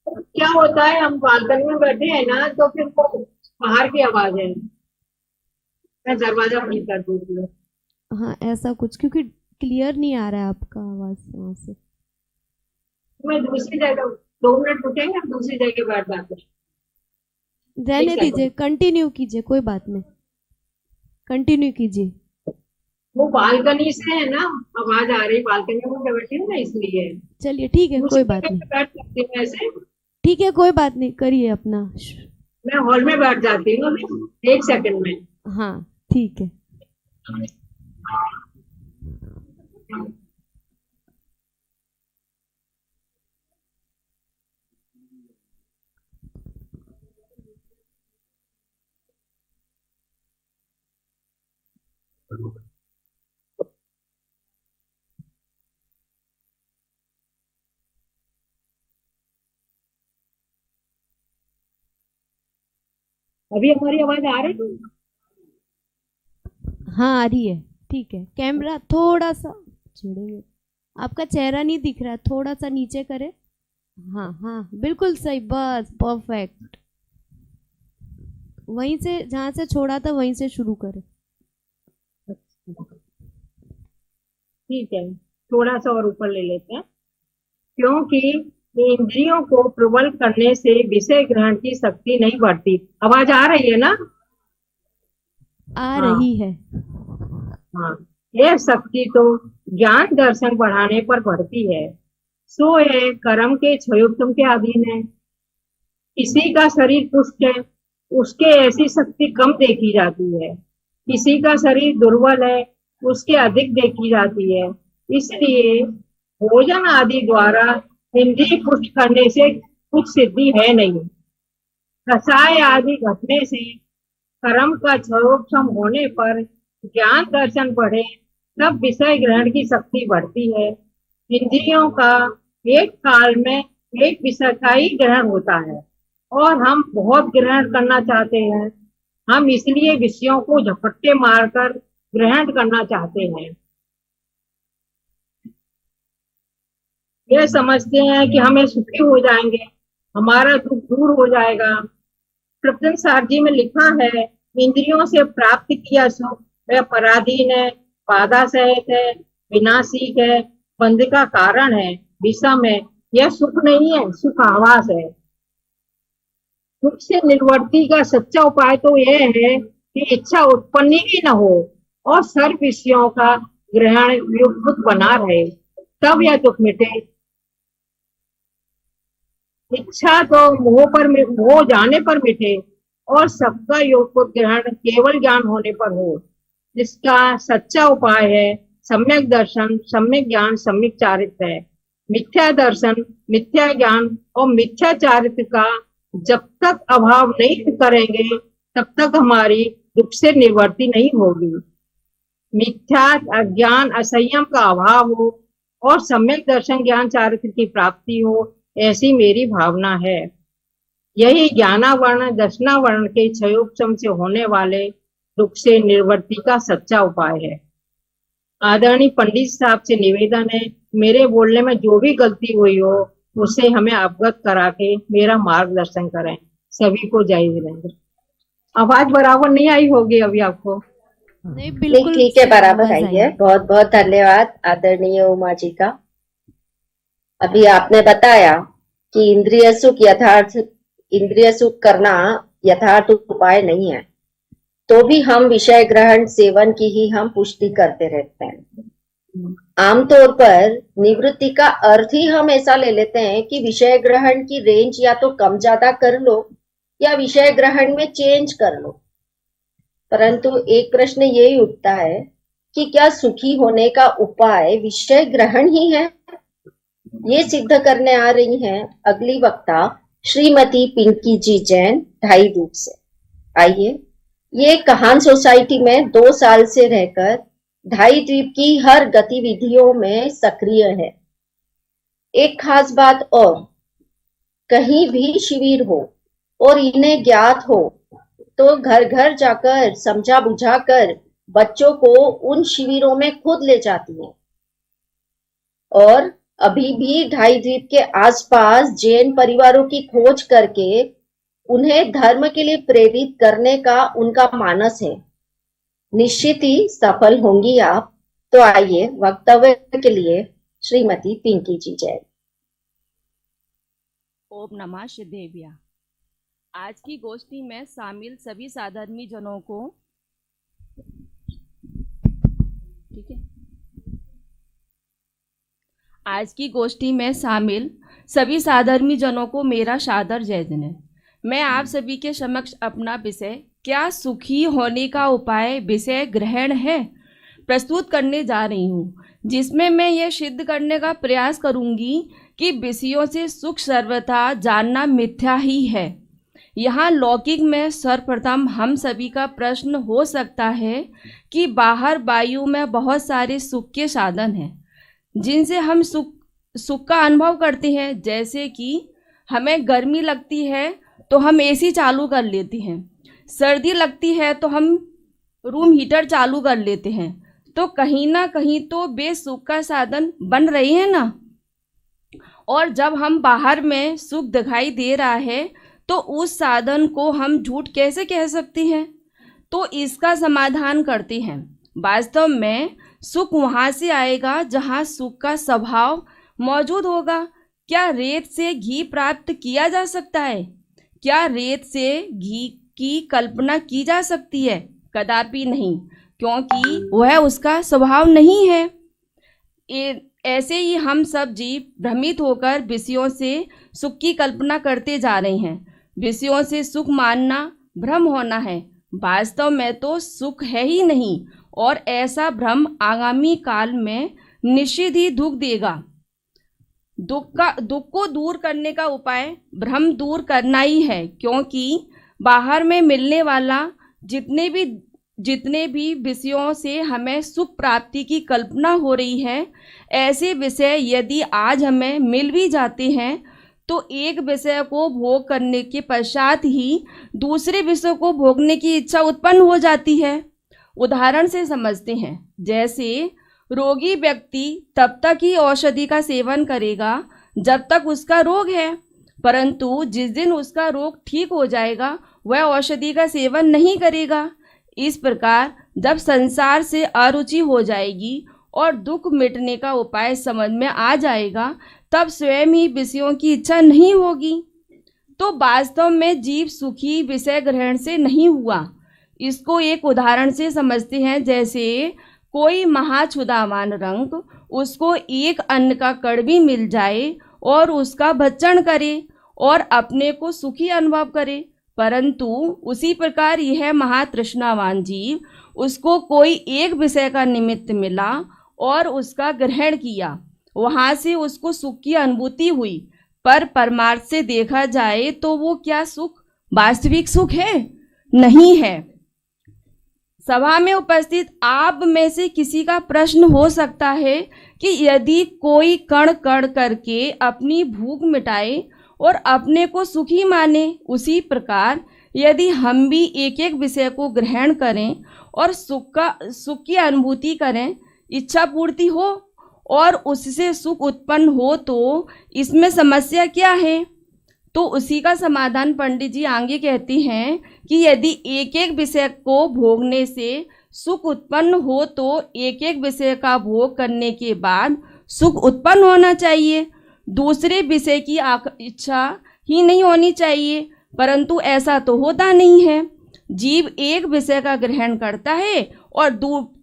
Speaker 8: क्या होता है, हम बालकनी में बैठे हैं ना, तो फिर वो बाहर की आवाज है। मैं दरवाजा बंद कर देती हूँ।
Speaker 1: हाँ ऐसा कुछ, क्योंकि क्लियर नहीं आ रहा है आपका आवाज वहां से।
Speaker 8: मैं दूसरी जगह 2 मिनट रुकेंगे, दूसरी जगह बैठ जाते हैं।
Speaker 1: रहने
Speaker 8: एक
Speaker 1: दीजिए, कंटिन्यू कीजिए, कोई बात नहीं, कंटिन्यू कीजिए।
Speaker 8: वो बालकनी से है ना, आवाज आ रही, बालकनी में बैठी हूँ ना, इसलिए।
Speaker 1: चलिए ठीक है, कोई
Speaker 8: दूसरी
Speaker 1: बात
Speaker 8: जगह
Speaker 1: नहीं।
Speaker 8: पे बैठ सकती हूँ ऐसे।
Speaker 1: ठीक है कोई बात नहीं, करिए अपना।
Speaker 8: मैं हॉल में बैठ जाती हूँ 1 सेकंड में।
Speaker 1: हाँ ठीक है।
Speaker 8: अभी हमारी आवाज आ रही है?
Speaker 1: हाँ आ रही है, ठीक है। कैमरा थोड़ा सा छेड़ेंगे, आपका चेहरा नहीं दिख रहा है, थोड़ा सा नीचे करें। हाँ हाँ बिल्कुल सही, बस परफेक्ट। वहीं से जहाँ से छोड़ा था वहीं से शुरू करें।
Speaker 8: ठीक है, थोड़ा सा और ऊपर ले लेते हैं। क्योंकि इंद्रियों को प्रबल करने से विषय ग्रहण की शक्ति नहीं बढ़ती। आवाज आ रही है ना?
Speaker 1: आ
Speaker 8: हाँ।
Speaker 1: रही है।
Speaker 8: हाँ, यह शक्ति तो ज्ञान दर्शन बढ़ाने पर बढ़ती है। सो यह कर्म के क्षयोत्तम के अधीन है। किसी का शरीर पुष्ट है, उसके ऐसी शक्ति कम देखी जाती है। किसी का शरीर दुर्बल है, उसके अधिक देखी जाती है। इसलिए भोजन आदि द्वारा इंद्रिय पुष्ट करने से कुछ सिद्धि है नहीं। कषाय आदि घटने से कर्म का क्षयोत्तम होने पर ज्ञान दर्शन बढ़े तब विषय ग्रहण की शक्ति बढ़ती है। इंद्रियों का एक काल में एक विषय का ही ग्रहण होता है और हम बहुत ग्रहण करना चाहते हैं। हम इसलिए विषयों को झपट्टे मारकर ग्रहण करना चाहते हैं। यह समझते हैं कि हमें सुखी हो जाएंगे, हमारा दुख दूर हो जाएगा। कृष्ण सार जी में लिखा है, इंद्रियों से प्राप्त किया सुख वह पराधीन है, बाधा सहित है, विनाशिक है, बंध का कारण है, विषम है। यह सुख नहीं है, सुख आभास है। सुख से निवृत्ति का सच्चा उपाय तो यह है कि इच्छा उत्पन्न ही न हो और सर्व विषयों का ग्रहण युक्त बना रहे, तब यह दुख मिटे। इच्छा तो मोह जाने पर मिटे और सबका योग ग्रहण केवल ज्ञान होने पर हो। जिसका सच्चा उपाय है सम्यक दर्शन, सम्यक ज्ञान, सम्यक चारित्र है। मिथ्या दर्शन, मिथ्या ज्ञान और मिथ्या चारित्र का जब तक अभाव नहीं करेंगे तब तक हमारी दुख से निवृत्ति नहीं होगी। मिथ्या अज्ञान असंयम का अभाव हो और सम्यक दर्शन ज्ञान चारित्र की प्राप्ति हो, ऐसी मेरी भावना है। यही ज्ञानावरण दर्शनावरण के क्षयोपशम से होने वाले दुख से निवृत्ति का सच्चा उपाय है। आदरणीय पंडित साहब से निवेदन है, मेरे बोलने में जो भी गलती हुई हो उसे हमें अवगत करा के मेरा मार्गदर्शन करें। सभी को जय वीरेंद्र। आवाज बराबर नहीं आई होगी अभी आपको?
Speaker 1: नहीं,
Speaker 4: नहीं,
Speaker 1: बिल्कुल
Speaker 4: ठीक है,
Speaker 1: सही
Speaker 4: बराबर
Speaker 1: आवाज
Speaker 4: आई
Speaker 1: आई
Speaker 4: है।
Speaker 1: है।
Speaker 4: बहुत बहुत धन्यवाद आदरणीय उमा जी का। अभी आपने बताया कि इंद्रिय सुख करना यथार्थ उपाय नहीं है, तो भी हम विषय ग्रहण सेवन की ही हम पुष्टि करते रहते हैं। आमतौर पर निवृत्ति का अर्थ ही हम ऐसा ले लेते हैं कि विषय ग्रहण की रेंज या तो कम ज्यादा कर लो या विषय ग्रहण में चेंज कर लो। परंतु एक प्रश्न यही उठता है कि क्या सुखी होने का उपाय विषय ग्रहण ही है? ये सिद्ध करने आ रही हैं अगली वक्ता श्रीमती पिंकी जी जैन, ढाई द्वीप से। आइए, ये कहान सोसाइटी में 2 साल से रहकर ढाई द्वीप की हर गतिविधियों में सक्रिय है। एक खास बात और, कहीं भी शिविर हो और इन्हें ज्ञात हो तो घर घर जाकर समझा बुझाकर बच्चों को उन शिविरों में खुद ले जाती हैं। और अभी भी ढाई द्वीप के आसपास जैन परिवारों की खोज करके उन्हें धर्म के लिए प्रेरित करने का उनका मानस है। निश्चित ही सफल होंगी आप। तो आइए वक्तव्य के लिए श्रीमती पिंकी जी जैन।
Speaker 9: ओम नमः शिदेव्या। आज की गोष्ठी में शामिल सभी साधर्मी जनों को, ठीक है, आज की गोष्ठी में शामिल सभी साधर्मी जनों को मेरा सादर जय जन। मैं आप सभी के समक्ष अपना विषय क्या सुखी होने का उपाय विषय ग्रहण है प्रस्तुत करने जा रही हूँ, जिसमें मैं यह सिद्ध करने का प्रयास करूँगी कि विषयों से सुख सर्वथा जानना मिथ्या ही है। यहाँ लौकिक में सर्वप्रथम हम सभी का प्रश्न हो सकता है कि बाहर वायु में बहुत सारे सुख के साधन हैं जिनसे हम सुख का अनुभव करते हैं। जैसे कि हमें गर्मी लगती है तो हम एसी चालू कर लेते हैं, सर्दी लगती है तो हम रूम हीटर चालू कर लेते हैं। तो कहीं ना कहीं तो वे सुख का साधन बन रही है ना। और जब हम बाहर में सुख दिखाई दे रहा है तो उस साधन को हम झूठ कैसे कह सकते हैं? तो इसका समाधान करते हैं। वास्तव में सुख वहाँ से आएगा जहाँ सुख का स्वभाव मौजूद होगा। क्या रेत से घी प्राप्त किया जा सकता है? क्या रेत से घी की कल्पना की जा सकती है? कदापि नहीं, क्योंकि वह उसका स्वभाव नहीं है। ऐसे ही हम सब जीव भ्रमित होकर विषयों से सुख की कल्पना करते जा रहे हैं। विषयों से सुख मानना भ्रम होना है, वास्तव में तो सुख है ही नहीं। और ऐसा भ्रम आगामी काल में निश्चित ही दुख देगा। दुख को दूर करने का उपाय भ्रम दूर करना ही है, क्योंकि बाहर में मिलने वाला जितने भी विषयों से हमें सुख प्राप्ति की कल्पना हो रही है, ऐसे विषय यदि आज हमें मिल भी जाते हैं तो एक विषय को भोग करने के पश्चात ही दूसरे विषय को भोगने की इच्छा उत्पन्न हो जाती है। उदाहरण से समझते हैं, जैसे रोगी व्यक्ति तब तक ही औषधि का सेवन करेगा जब तक उसका रोग है, परंतु जिस दिन उसका रोग ठीक हो जाएगा वह औषधि का सेवन नहीं करेगा। इस प्रकार जब संसार से अरुचि हो जाएगी और दुख मिटने का उपाय समझ में आ जाएगा, तब स्वयं ही विषयों की इच्छा नहीं होगी। तो वास्तव में जीव सुखी विषय ग्रहण से नहीं हुआ। इसको एक उदाहरण से समझते हैं। जैसे कोई महाक्षुधावान रंक उसको एक अन्न का कण भी मिल जाए और उसका भक्षण करे और अपने को सुखी अनुभव करे, परंतु उसी प्रकार यह महातृष्णावान जीव, उसको कोई एक विषय का निमित्त मिला और उसका ग्रहण किया, वहाँ से उसको सुख की अनुभूति हुई, पर परमार्थ से देखा जाए तो वो क्या सुख वास्तविक सुख है? नहीं है। सभा में उपस्थित आप में से किसी का प्रश्न हो सकता है कि यदि कोई कण कण करके अपनी भूख मिटाए और अपने को सुखी माने, उसी प्रकार यदि हम भी एक एक विषय को ग्रहण करें और सुख की अनुभूति करें, इच्छा पूर्ति हो और उससे सुख उत्पन्न हो, तो इसमें समस्या क्या है? तो उसी का समाधान पंडित जी आगे कहती हैं कि यदि एक एक विषय को भोगने से सुख उत्पन्न हो तो एक एक विषय का भोग करने के बाद सुख उत्पन्न होना चाहिए, दूसरे विषय की इच्छा ही नहीं होनी चाहिए। परंतु ऐसा तो होता नहीं है। जीव एक विषय का ग्रहण करता है और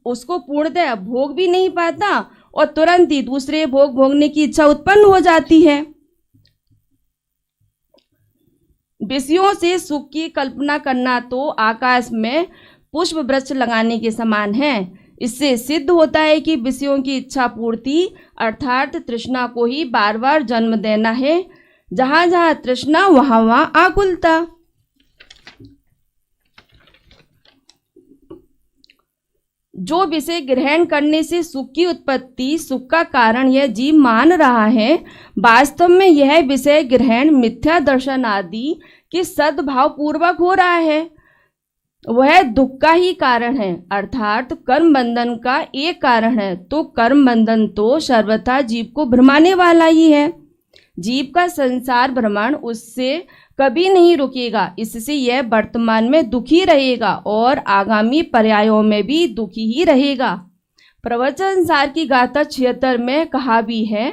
Speaker 9: उसको पूर्णतः भोग भी नहीं पाता और तुरंत ही दूसरे भोग भोगने की इच्छा उत्पन्न हो जाती है। विषयों से सुख की कल्पना करना तो आकाश में पुष्प वृक्ष लगाने के समान है। इससे सिद्ध होता है कि विषयों की इच्छा पूर्ति अर्थात तृष्णा को ही बार बार जन्म देना है। जहाँ जहाँ तृष्णा वहाँ वहाँ आकुलता। जो विषय ग्रहण करने से सुख की उत्पत्ति, सुख का कारण यह जीव मान रहा है, वास्तव में यह विषय ग्रहण मिथ्या दर्शन आदि के सद्भाव पूर्वक हो रहा है। वह दुख का ही कारण है, अर्थात कर्म बंधन का एक कारण है। तो कर्म बंधन तो सर्वथा जीव को भ्रमाने वाला ही है। जीव का संसार भ्रमण उससे कभी नहीं रुकेगा, इससे यह वर्तमान में दुखी रहेगा और आगामी पर्यायों में भी दुखी ही रहेगा। प्रवचन सार की गाथा 76 में कहा भी है,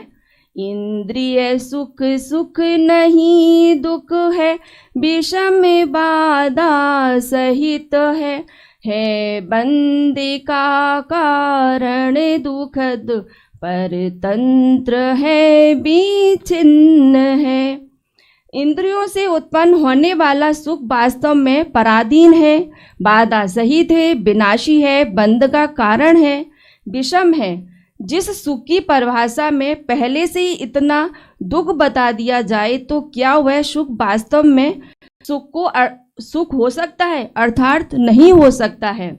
Speaker 9: इंद्रिय सुख सुख नहीं दुख है, विषम बाधा सहित है बंदे का कारण दुखद, परतंत्र है विच्छिन्न है। इंद्रियों से उत्पन्न होने वाला सुख वास्तव में पराधीन है, बाधा सहित है, विनाशी है, बंध का कारण है, विषम है। जिस सुख की परिभाषा में पहले से ही इतना दुख बता दिया जाए तो क्या वह सुख वास्तव में सुख हो सकता है? अर्थात नहीं हो सकता है।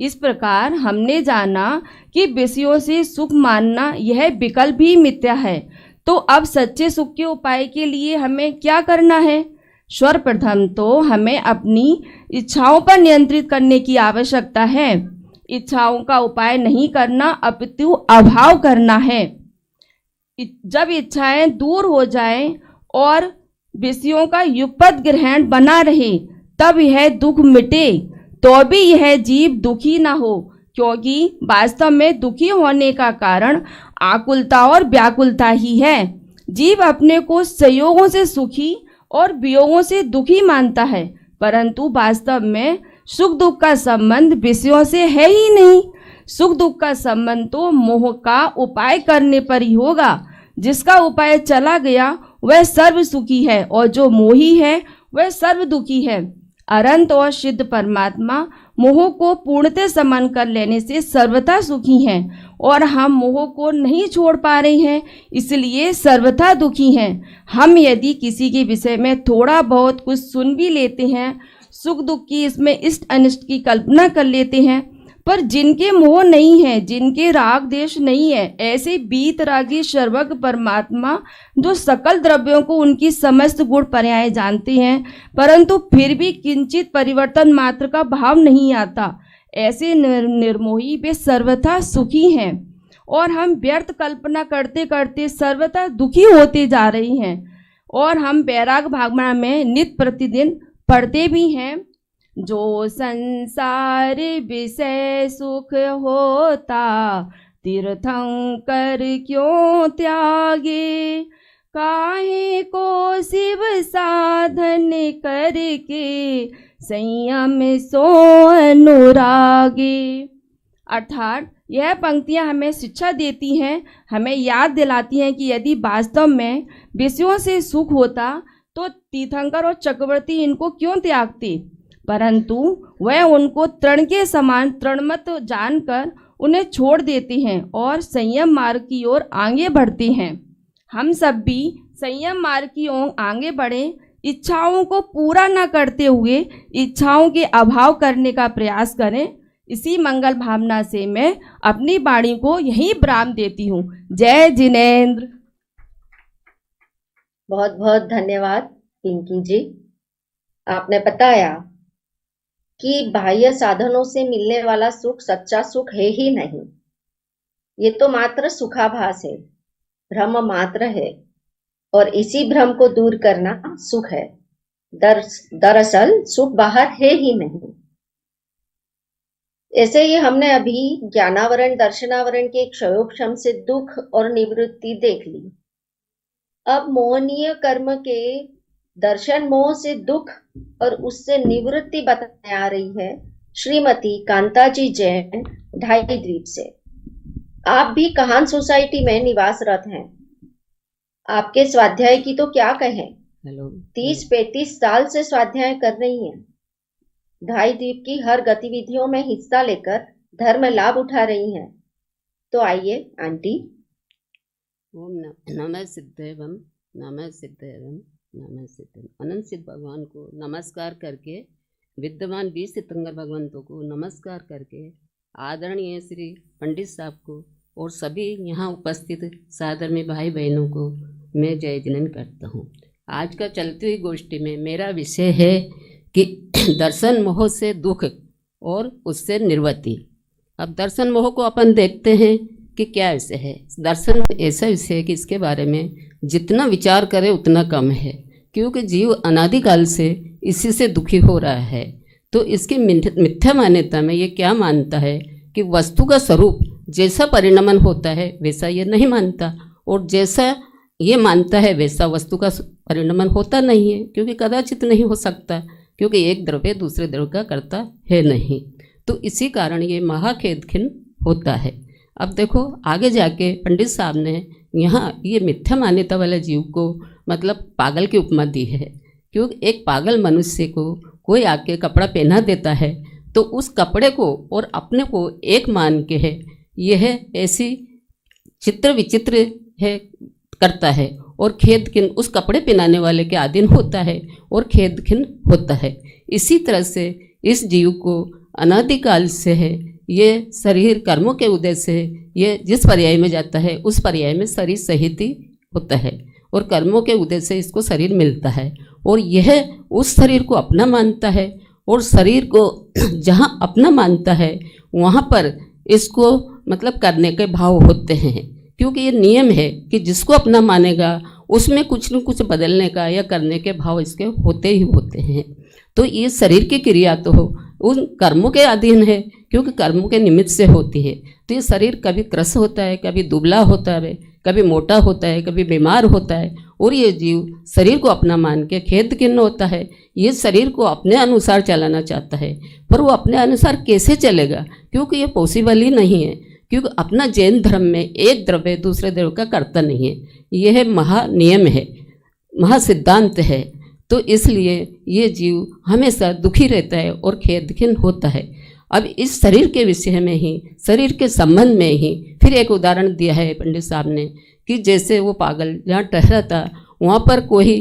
Speaker 9: इस प्रकार हमने जाना कि विषयों से सुख मानना यह विकल्प ही मिथ्या है। तो अब सच्चे सुख के उपाय के लिए हमें क्या करना है? सर्वप्रथम तो हमें अपनी इच्छाओं पर नियंत्रित करने की आवश्यकता है। इच्छाओं का उपाय नहीं करना अपितु अभाव करना है। जब इच्छाएं दूर हो जाएं और विषयों का युगपत ग्रहण बना रहे, तब यह दुख मिटे, तो भी यह जीव दुखी ना हो, क्योंकि वास्तव में दुखी होने का कारण आकुलता और व्याकुलता ही है। जीव अपने को संयोगों से सुखी और वियोगों से दुखी मानता है, परंतु वास्तव में सुख दुख का संबंध विषयों से है ही नहीं। सुख दुख का संबंध तो मोह का उपाय करने पर ही होगा। जिसका उपाय चला गया वह सर्व सुखी है और जो मोही है वह सर्व दुखी है। अनंत और सिद्ध परमात्मा मोह को पूर्णतः समन कर लेने से सर्वथा सुखी हैं और हम मोह को नहीं छोड़ पा रहे हैं, इसलिए सर्वथा दुखी हैं। हम यदि किसी के विषय में थोड़ा बहुत कुछ सुन भी लेते हैं, सुख दुख की इसमें इष्ट अनिष्ट की कल्पना कर लेते हैं, पर जिनके मोह नहीं है, जिनके राग देश नहीं है, ऐसे बीत रागी सर्वज्ञ परमात्मा जो सकल द्रव्यों को उनकी समस्त गुण पर्याय जानते हैं, परंतु फिर भी किंचित परिवर्तन मात्र का भाव नहीं आता, ऐसे निर्मोही वे सर्वथा सुखी हैं। और हम व्यर्थ कल्पना करते करते सर्वथा दुखी होते जा रहे हैं। और हम वैराग भावना में नित्य प्रतिदिन पढ़ते भी हैं, जो संसार विषय सुख होता, तीर्थंकर क्यों त्यागे, काहे को शिव साधन करके, संयम सो अनुरागे। अर्थात यह पंक्तियां हमें शिक्षा देती हैं, हमें याद दिलाती हैं कि यदि वास्तव में विषयों से सुख होता तो तीर्थंकर और चक्रवर्ती इनको क्यों त्यागती, परंतु वह उनको तृण के समान तृणमत जानकर उन्हें छोड़ देती हैं और संयम मार्ग की ओर आगे बढ़ती हैं। हम सब भी संयम मार्ग की ओर आगे बढ़ें, इच्छाओं को पूरा न करते हुए इच्छाओं के अभाव करने का प्रयास करें। इसी मंगल भावना से मैं अपनी वाणी को यहीं विराम देती हूँ। जय जिनेंद्र।
Speaker 4: बहुत बहुत धन्यवाद पिंकी जी। आपने बताया कि बाह्य साधनों से मिलने वाला सुख सच्चा सुख है ही नहीं, ये तो मात्र सुखाभास है, भ्रम मात्र है, और इसी भ्रम को दूर करना सुख है। दरअसल सुख बाहर है ही नहीं। ऐसे ही हमने अभी ज्ञानावरण दर्शनावरण के क्षयोक्षम से दुख और निवृत्ति देख ली। अब मोहनीय कर्म के दर्शन मोह से दुख और उससे निवृत्ति बताने आ रही है श्रीमती कांताजी जैन ढाई द्वीप से। आप भी कहान सोसाइटी में निवासरत हैं। आपके स्वाध्याय की तो क्या कहें, 30-35 साल से स्वाध्याय कर रही हैं। ढाई द्वीप की हर गतिविधियों में हिस्सा लेकर धर्म लाभ उठा रही हैं। तो आइए आंटी।
Speaker 10: ओम नमः सिद्धेवम नमः सिद्धेवम नमः सिद्धेवम। अनंत सिद्ध भगवान को नमस्कार करके, विद्यमान 20 तीर्थंकर भगवंतों को नमस्कार करके, आदरणीय श्री पंडित साहब को और सभी यहाँ उपस्थित साधर्मी भाई बहनों को मैं जय जिनेंद्र करता हूँ। आज का चलती हुई गोष्ठी में मेरा विषय है कि दर्शन मोह से दुख और उससे निवृत्ति। अब दर्शन मोह को अपन देखते हैं कि क्या विषय है। दर्शन ऐसा विषय है कि इसके बारे में जितना विचार करे उतना कम है, क्योंकि जीव अनादिकाल से इसी से दुखी हो रहा है। तो इसकी मिथ्या मान्यता में ये क्या मानता है कि वस्तु का स्वरूप जैसा परिणमन होता है वैसा ये नहीं मानता, और जैसा ये मानता है वैसा वस्तु का परिणमन होता नहीं है, क्योंकि कदाचित नहीं हो सकता, क्योंकि एक द्रव्य दूसरे द्रव्य का करता है नहीं। तो इसी कारण ये महाखेद खिन्न होता है। अब देखो आगे जाके पंडित साहब ने यहाँ ये मिथ्या मान्यता वाले जीव को मतलब पागल की उपमा दी है, क्योंकि एक पागल मनुष्य को कोई आके कपड़ा पहना देता है तो उस कपड़े को और अपने को एक मान के है यह ऐसी चित्र विचित्र है करता है, और खेद खिन्न उस कपड़े पहनाने वाले के अधीन होता है और खेद खिन्न होता है। इसी तरह से इस जीव को अनादिकाल से है ये शरीर कर्मों के उदय से ये जिस पर्याय में जाता है उस पर्याय में शरीर सहित ही होता है, और कर्मों के उदय से इसको शरीर मिलता है, और यह उस शरीर को अपना मानता है, और शरीर को जहाँ अपना मानता है वहाँ पर इसको मतलब करने के भाव होते हैं, क्योंकि ये नियम है कि जिसको अपना मानेगा उसमें कुछ न कुछ बदलने का या करने के भाव इसके होते ही होते हैं। तो ये शरीर की क्रिया तो उन कर्मों के अधीन है, क्योंकि कर्मों के निमित्त से होती है। तो ये शरीर कभी क्रस होता है, कभी दुबला होता है, कभी मोटा होता है, कभी बीमार होता है, और ये जीव शरीर को अपना मान के खेद खिन्न होता है। ये शरीर को अपने अनुसार चलाना चाहता है, पर वो अपने अनुसार कैसे चलेगा, क्योंकि ये पॉसिबल ही नहीं है, क्योंकि अपना जैन धर्म में एक द्रव्य दूसरे द्रव्य का करता नहीं है। यह महा नियम है, महा सिद्धांत है। तो इसलिए ये जीव हमेशा दुखी रहता है और खेद खिन्न होता है। अब इस शरीर के विषय में ही, शरीर के संबंध में ही फिर एक उदाहरण दिया है पंडित साहब ने कि जैसे वो पागल जहाँ ठहरा था वहाँ पर कोई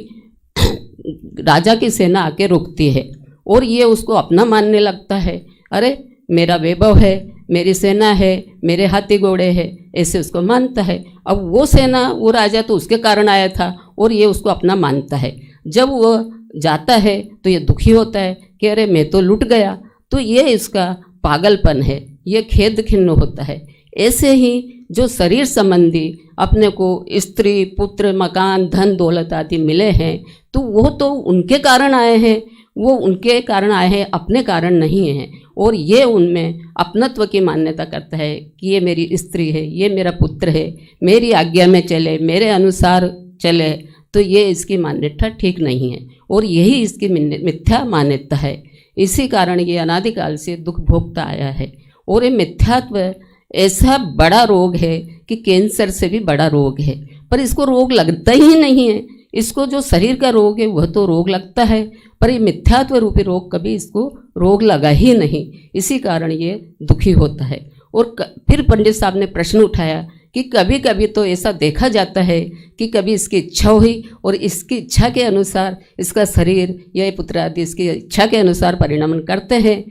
Speaker 10: राजा की सेना आके रुकती है, और ये उसको अपना मानने लगता है। अरे मेरा वैभव है, मेरी सेना है, मेरे हाथी घोड़े हैं, ऐसे उसको मानता है। अब वो सेना वो राजा तो उसके कारण आया था, और ये उसको अपना मानता है। जब वो जाता है तो ये दुखी होता है कि अरे मैं तो लुट गया। तो ये इसका पागलपन है, ये खेद खिन्न होता है। ऐसे ही जो शरीर संबंधी अपने को स्त्री पुत्र मकान धन दौलत आदि मिले हैं, तो वो तो उनके कारण आए हैं, वो उनके कारण आए हैं, अपने कारण नहीं हैं। और ये उनमें अपनत्व की मान्यता करता है कि ये मेरी स्त्री है, ये मेरा पुत्र है, मेरी आज्ञा में चले, मेरे अनुसार चले। तो ये इसकी मान्यता ठीक नहीं है, और यही इसकी मिथ्या मान्यता है। इसी कारण ये अनादिकाल से दुख भोगता आया है। और ये मिथ्यात्व ऐसा बड़ा रोग है कि कैंसर से भी बड़ा रोग है, पर इसको रोग लगता ही नहीं है, इसको जो शरीर का रोग है वह तो रोग लगता है, पर ये मिथ्यात्व रूपी रोग कभी इसको रोग लगा ही नहीं, इसी कारण ये दुखी होता है। और फिर पंडित साहब ने प्रश्न उठाया कि कभी कभी तो ऐसा देखा जाता है कि कभी इसकी इच्छा हुई और इसकी इच्छा के अनुसार इसका शरीर या पुत्र आदि इसकी इच्छा के अनुसार परिणमन करते हैं,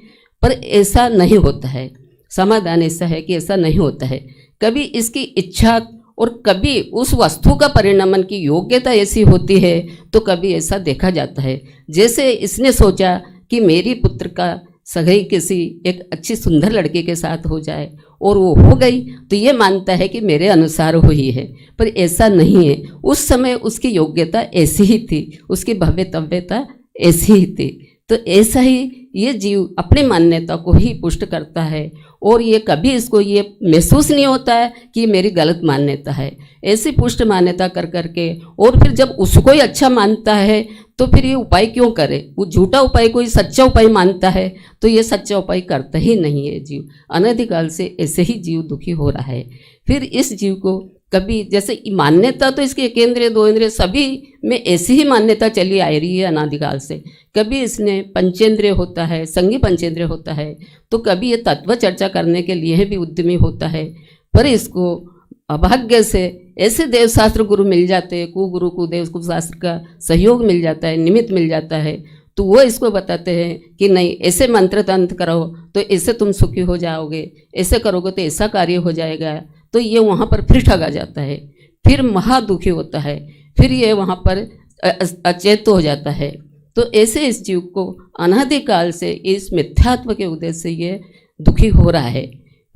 Speaker 10: पर ऐसा नहीं होता है। समाधान ऐसा है कि ऐसा नहीं होता है। कभी इसकी इच्छा और कभी उस वस्तु का परिणमन की योग्यता ऐसी होती है, तो कभी ऐसा देखा जाता है जैसे इसने सोचा कि मेरी पुत्र का सगाई किसी एक अच्छी सुंदर लड़के के साथ हो जाए और वो हो गई, तो ये मानता है कि मेरे अनुसार हुई है, पर ऐसा नहीं है। उस समय उसकी योग्यता ऐसी ही थी, उसकी भव्यता ऐसी ही थी। तो ऐसा ही ये जीव अपनी मान्यता को ही पुष्ट करता है और ये कभी इसको ये महसूस नहीं होता है कि मेरी गलत मान्यता है। ऐसी पुष्ट मान्यता कर करके और फिर जब उसको ही अच्छा मानता है तो फिर ये उपाय क्यों करे? वो झूठा उपाय को ही सच्चा उपाय मानता है, तो ये सच्चा उपाय करता ही नहीं है जीव। अनादिकाल से ऐसे ही जीव दुखी हो रहा है। फिर इस जीव को कभी जैसे मान्यता तो इसके एक इंद्रिय दो इंद्रिय सभी में ऐसी ही मान्यता चली आ रही है अनादिकाल से। कभी इसने पंचेंद्रिय होता है, संगी पंचेंद्रिय होता है, तो कभी ये तत्व चर्चा करने के लिए भी उद्यमी होता है, पर इसको अभाग्य से ऐसे देवशास्त्र गुरु मिल जाते हैं, कुगुरु कुदेव शास्त्र का सहयोग मिल जाता है, निमित्त मिल जाता है, तो वो इसको बताते हैं कि नहीं ऐसे मंत्र तंत्र करो तो ऐसे तुम सुखी हो जाओगे, ऐसे करोगे तो ऐसा कार्य हो जाएगा। तो ये वहाँ पर फिर ठगा जाता है, फिर महादुखी होता है, फिर ये वहाँ पर अचेत हो जाता है। तो ऐसे इस जीव को अनादिकाल से इस मिथ्यात्व के उदय से ये दुखी हो रहा है।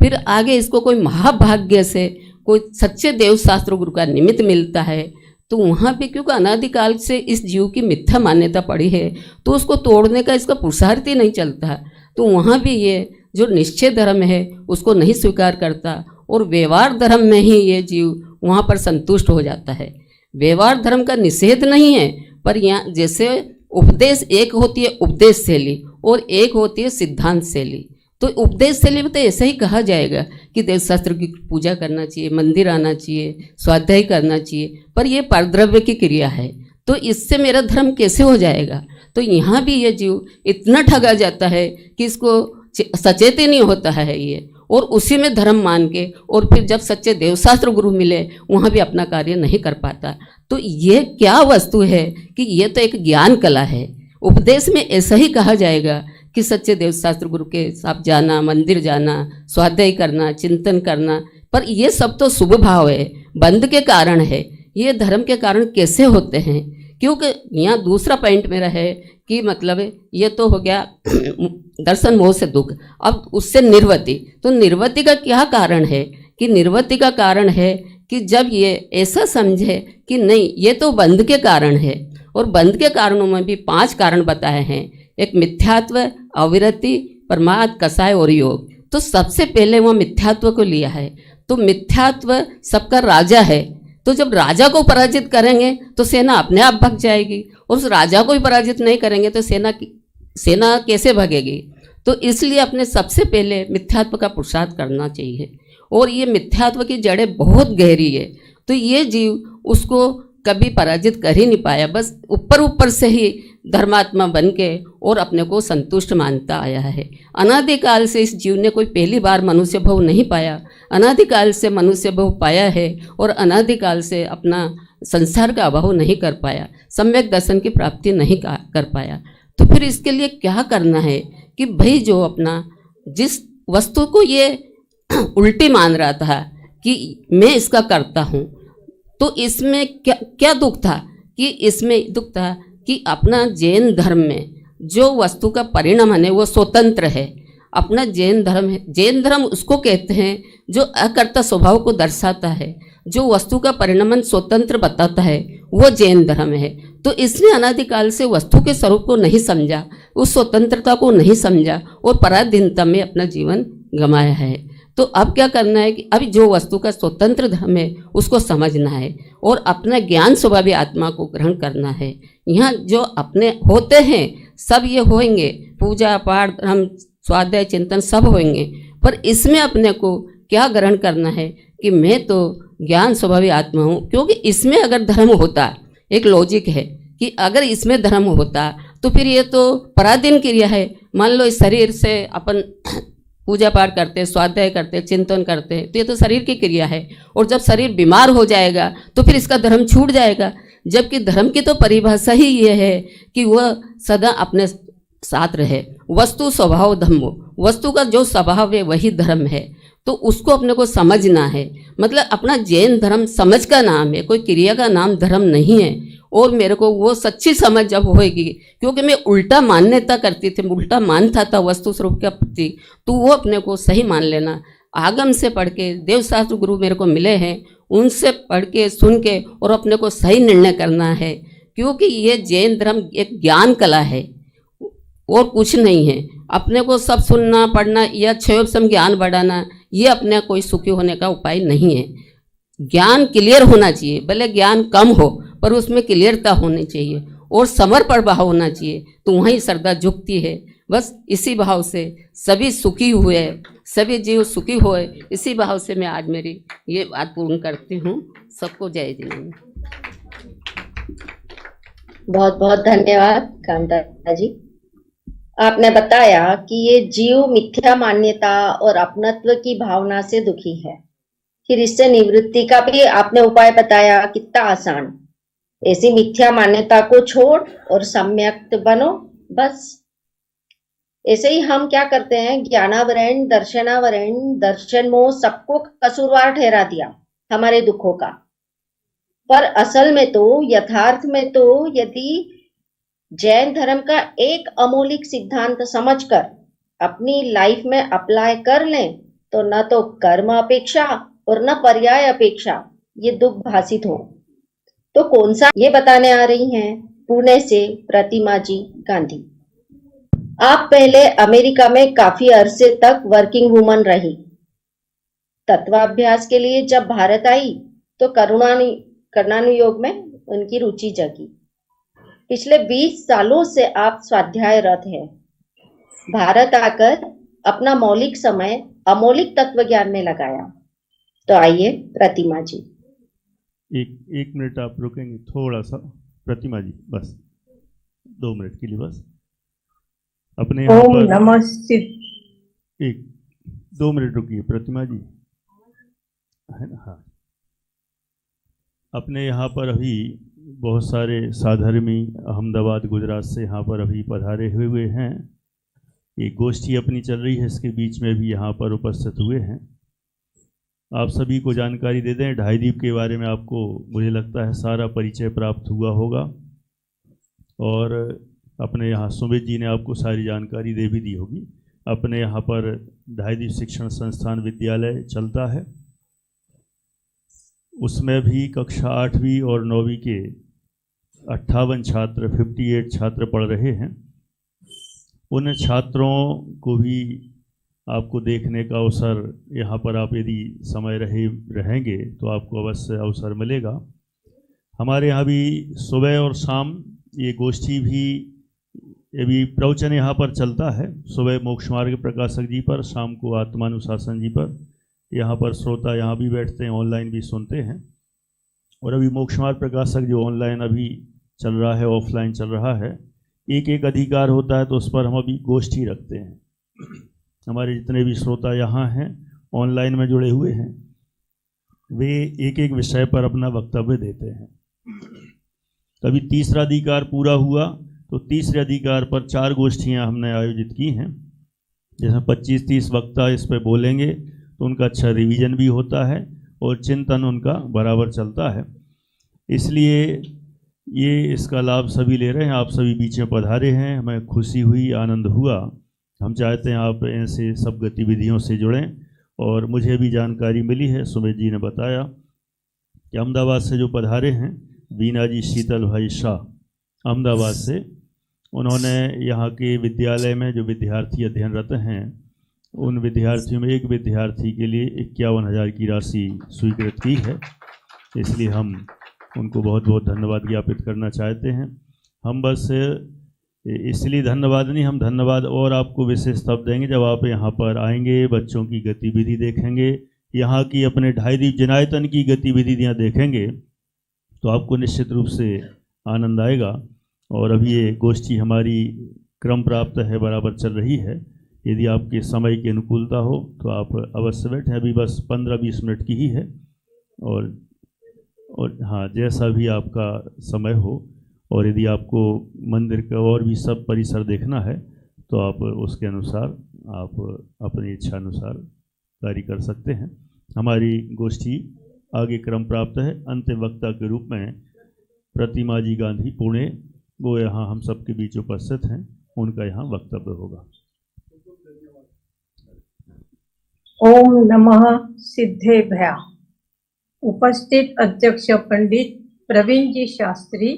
Speaker 10: फिर आगे इसको कोई महाभाग्य से कोई सच्चे देवशास्त्र गुरु का निमित्त मिलता है, तो वहाँ पे क्योंकि अनादिकाल से इस जीव की मिथ्या मान्यता पड़ी है, तो उसको तोड़ने का इसका पुरुषार्थ ही नहीं चलता। तो वहाँ भी ये जो निश्चय धर्म है उसको नहीं स्वीकार करता और व्यवहार धर्म में ही ये जीव वहाँ पर संतुष्ट हो जाता है। व्यवहार धर्म का निषेध नहीं है, पर यहाँ जैसे उपदेश एक होती है उपदेश शैली और एक होती है सिद्धांत शैली। तो उपदेश शैली में तो ऐसा ही कहा जाएगा कि देवशास्त्र की पूजा करना चाहिए, मंदिर आना चाहिए, स्वाध्याय करना चाहिए, पर यह परद्रव्य की क्रिया है, तो इससे मेरा धर्म कैसे हो जाएगा? तो यहाँ भी ये जीव इतना ठगा जाता है कि इसको सचेत ही नहीं होता है ये, और उसी में धर्म मान के और फिर जब सच्चे देवशास्त्र गुरु मिले वहाँ भी अपना कार्य नहीं कर पाता। तो ये क्या वस्तु है कि ये तो एक ज्ञान कला है। उपदेश में ऐसा ही कहा जाएगा कि सच्चे देवशास्त्र गुरु के साथ जाना, मंदिर जाना, स्वाध्याय करना, चिंतन करना, पर ये सब तो शुभ भाव है, बंध के कारण है। ये धर्म के कारण कैसे होते हैं? क्योंकि यहाँ दूसरा पॉइंट मेरा है कि मतलब ये तो हो गया दर्शन मोह से दुख, अब उससे निर्वृत्ति। तो निर्वृत्ति का क्या कारण है? कि निर्वृत्ति का कारण है कि जब ये ऐसा समझे कि नहीं ये तो बंध के कारण है, और बंध के कारणों में भी 5 कारण बताए हैं, एक मिथ्यात्व, अविरति, प्रमाद, कसाय और योग। तो सबसे पहले वो मिथ्यात्व को लिया है। तो मिथ्यात्व सबका राजा है, तो जब राजा को पराजित करेंगे तो सेना अपने आप भाग जाएगी, और उस राजा को ही पराजित नहीं करेंगे तो सेना कैसे भागेगी? तो इसलिए अपने सबसे पहले मिथ्यात्व का पुरुषार्थ करना चाहिए। और ये मिथ्यात्व की जड़ें बहुत गहरी है, तो ये जीव उसको कभी पराजित कर ही नहीं पाया, बस ऊपर ऊपर से ही धर्मात्मा बन के और अपने को संतुष्ट मानता आया है। अनादिकाल से इस जीव ने कोई पहली बार मनुष्य भव नहीं पाया, अनादिकाल से मनुष्य भव पाया है और अनादिकाल से अपना संसार का अभाव नहीं कर पाया, सम्यक दर्शन की प्राप्ति नहीं कर पाया। तो फिर इसके लिए क्या करना है कि भाई जो अपना जिस वस्तु को ये उल्टी मान रहा था कि मैं इसका करता हूँ, तो इसमें क्या दुख था? कि इसमें दुख था कि अपना जैन धर्म में जो वस्तु का परिणाम है वो स्वतंत्र है, अपना जैन धर्म है। जैन धर्म उसको कहते हैं जो अकर्ता स्वभाव को दर्शाता है, जो वस्तु का परिणाम स्वतंत्र बताता है, वो जैन धर्म है। तो इसने अनादिकाल से वस्तु के स्वरूप को नहीं समझा, उस स्वतंत्रता को नहीं समझा और पराधीनता में अपना जीवन गंवाया है। तो अब क्या करना है कि अभी जो वस्तु का स्वतंत्र धर्म है उसको समझना है और अपना ज्ञान स्वभावी आत्मा को ग्रहण करना है। यहाँ जो अपने होते हैं सब ये होंगे, पूजा पाठ धर्म स्वाध्याय चिंतन सब होंगे, पर इसमें अपने को क्या ग्रहण करना है कि मैं तो ज्ञान स्वभावी आत्मा हूँ। क्योंकि इसमें अगर धर्म होता, एक लॉजिक है कि अगर इसमें धर्म होता तो फिर ये तो पराधीन क्रिया है। मान लो इस शरीर से अपन पूजा पाठ करते, स्वाध्याय करते, चिंतन करते, तो ये तो शरीर की क्रिया है। और जब शरीर बीमार हो जाएगा तो फिर इसका धर्म छूट जाएगा। जबकि धर्म की तो परिभाषा ही ये है कि वह सदा अपने साथ रहे। वस्तु स्वभाव धम्मो, वस्तु का जो स्वभाव है वही धर्म है। तो उसको अपने को समझना है। मतलब अपना जैन धर्म समझ का नाम है, कोई क्रिया का नाम धर्म नहीं है। और मेरे को वो सच्ची समझ जब होएगी, क्योंकि मैं उल्टा मान्यता करती थी, उल्टा मानता था वस्तु स्वरूप के प्रति, तो वो अपने को सही मान लेना। आगम से पढ़ के, देवशास्त्र गुरु मेरे को मिले हैं, उनसे पढ़ के सुन के और अपने को सही निर्णय करना है। क्योंकि ये जैन धर्म एक ज्ञान कला है और कुछ नहीं है। अपने को सब सुनना पढ़ना या क्षयोपम ज्ञान बढ़ाना, ये अपने कोई सुखी होने का उपाय नहीं है। ज्ञान क्लियर होना चाहिए, भले ज्ञान कम हो पर उसमें क्लियरता होनी चाहिए और समर्पण भाव होना चाहिए, तो वहीं श्रद्धा झुकती है। बस इसी भाव से सभी सुखी हुए, सभी जीव सुखी हुए, इसी भाव से मैं आज मेरी ये बात पूर्ण करती हूँ। सबको जय जिनेन्द्र।
Speaker 4: बहुत बहुत धन्यवाद कांता जी। आपने बताया कि ये जीव मिथ्या मान्यता और अपनत्व की भावना से दुखी है, फिर इससे निवृत्ति का भी आपने उपाय बताया, कितना आसान। ऐसी मिथ्या मान्यता को छोड़ और सम्यक्त बनो, बस। ऐसे ही हम क्या करते हैं, ज्ञानावरण, दर्शनावरण, दर्शन मोह सबको कसूरवार ठहरा दिया हमारे दुखों का। पर असल में तो, यथार्थ में तो, यदि जैन धर्म का एक अमौलिक सिद्धांत समझकर अपनी लाइफ में अप्लाई कर लें तो न तो कर्म अपेक्षा और न पर्याय अपेक्षा ये दुख भासित हो। तो कौन सा, ये बताने आ रही हैं पुणे से प्रतिमा जी गांधी। आप पहले अमेरिका में काफी अरसे तक वर्किंग वुमन रही। तत्वाभ्यास के लिए जब भारत आई तो करुणानुयोग में उनकी रुचि जगी। पिछले 20 सालों से आप स्वाध्यायरत हैं। भारत आकर अपना मौलिक समय अमौलिक तत्व ज्ञान में लगाया। तो आइए प्रतिमा जी।
Speaker 11: एक मिनट आप रुकेंगे थोड़ा सा प्रतिमा जी, बस 2 मिनट के लिए बस। अपने यहाँ
Speaker 5: ओम
Speaker 11: पर
Speaker 5: नमः शिवाय।
Speaker 11: 2 मिनट रुकिए प्रतिमा जी, है ना। हाँ, अपने यहाँ पर अभी बहुत सारे साधर्मी अहमदाबाद गुजरात से यहाँ पर अभी पधारे हुए हैं। एक गोष्ठी अपनी चल रही है, इसके बीच में भी यहाँ पर उपस्थित हुए हैं। आप सभी को जानकारी दे दें, ढाई दीप के बारे में आपको मुझे लगता है सारा परिचय प्राप्त हुआ होगा और अपने यहाँ सुमित जी ने आपको सारी जानकारी दे भी दी होगी। अपने यहाँ पर ढाई दीप शिक्षण संस्थान विद्यालय चलता है, उसमें भी कक्षा 8वीं और 9वीं के 58 छात्र, 58 छात्र पढ़ रहे हैं। उन छात्रों को भी आपको देखने का अवसर, यहाँ पर आप यदि समय रहेंगे तो आपको अवश्य अवसर मिलेगा। हमारे यहाँ भी सुबह और शाम ये गोष्ठी भी, ये भी प्रवचन यहाँ पर चलता है। सुबह मोक्ष मार्ग प्रकाशक जी पर, शाम को आत्मानुशासन जी पर। यहाँ पर श्रोता यहाँ भी बैठते हैं, ऑनलाइन भी सुनते हैं। और अभी मोक्ष मार्ग प्रकाशक जो ऑनलाइन अभी चल रहा है, ऑफलाइन चल रहा है, एक अधिकार होता है तो उस पर हम अभी गोष्ठी रखते हैं। हमारे जितने भी श्रोता यहाँ हैं, ऑनलाइन में जुड़े हुए हैं, वे एक विषय पर अपना वक्तव्य देते हैं। तभी तीसरा अधिकार पूरा हुआ तो तीसरे अधिकार पर 4 गोष्ठियाँ हमने आयोजित की हैं, जिसमें 25-30 वक्ता इस पर बोलेंगे, तो उनका अच्छा रिवीजन भी होता है और चिंतन उनका बराबर चलता है। इसलिए ये इसका लाभ सभी ले रहे हैं। आप सभी बीच में पधारे हैं, हमें खुशी हुई, आनंद हुआ। हम चाहते हैं आप ऐसे सब गतिविधियों से जुड़ें। और मुझे भी जानकारी मिली है, सुमित जी ने बताया कि अहमदाबाद से जो पधारे हैं, बीना जी शीतल भाई शाह अहमदाबाद से, उन्होंने यहाँ के विद्यालय में जो विद्यार्थी अध्ययनरत हैं, उन विद्यार्थियों में एक विद्यार्थी के लिए 51,000 की राशि स्वीकृत की है। इसलिए हम उनको बहुत बहुत धन्यवाद ज्ञापित करना चाहते हैं। हम बस इसलिए धन्यवाद नहीं, हम धन्यवाद और आपको विशेष तब देंगे जब आप यहाँ पर आएंगे, बच्चों की गतिविधि देखेंगे, यहाँ की अपने ढाई दीप जनायतन की गतिविधियाँ देखेंगे, तो आपको निश्चित रूप से आनंद आएगा। और अभी ये गोष्ठी हमारी क्रम प्राप्त है, बराबर चल रही है। यदि आपके समय की अनुकूलता हो तो आप अवश्य बैठें, अभी बस 15-20 मिनट की ही है। और हाँ, जैसा भी आपका समय हो, और यदि आपको मंदिर का और भी सब परिसर देखना है तो आप उसके अनुसार आप अपनी इच्छा अनुसार कार्य कर सकते हैं। हमारी गोष्ठी आगे क्रम प्राप्त है। अंतिम वक्ता के रूप में प्रतिमा जी गांधी पुणे, वो यहाँ हम सबके बीच उपस्थित हैं, उनका यहाँ वक्तव्य होगा।
Speaker 8: ओम नमः सिद्धेभ्या। उपस्थित अध्यक्ष पंडित प्रवीण जी शास्त्री,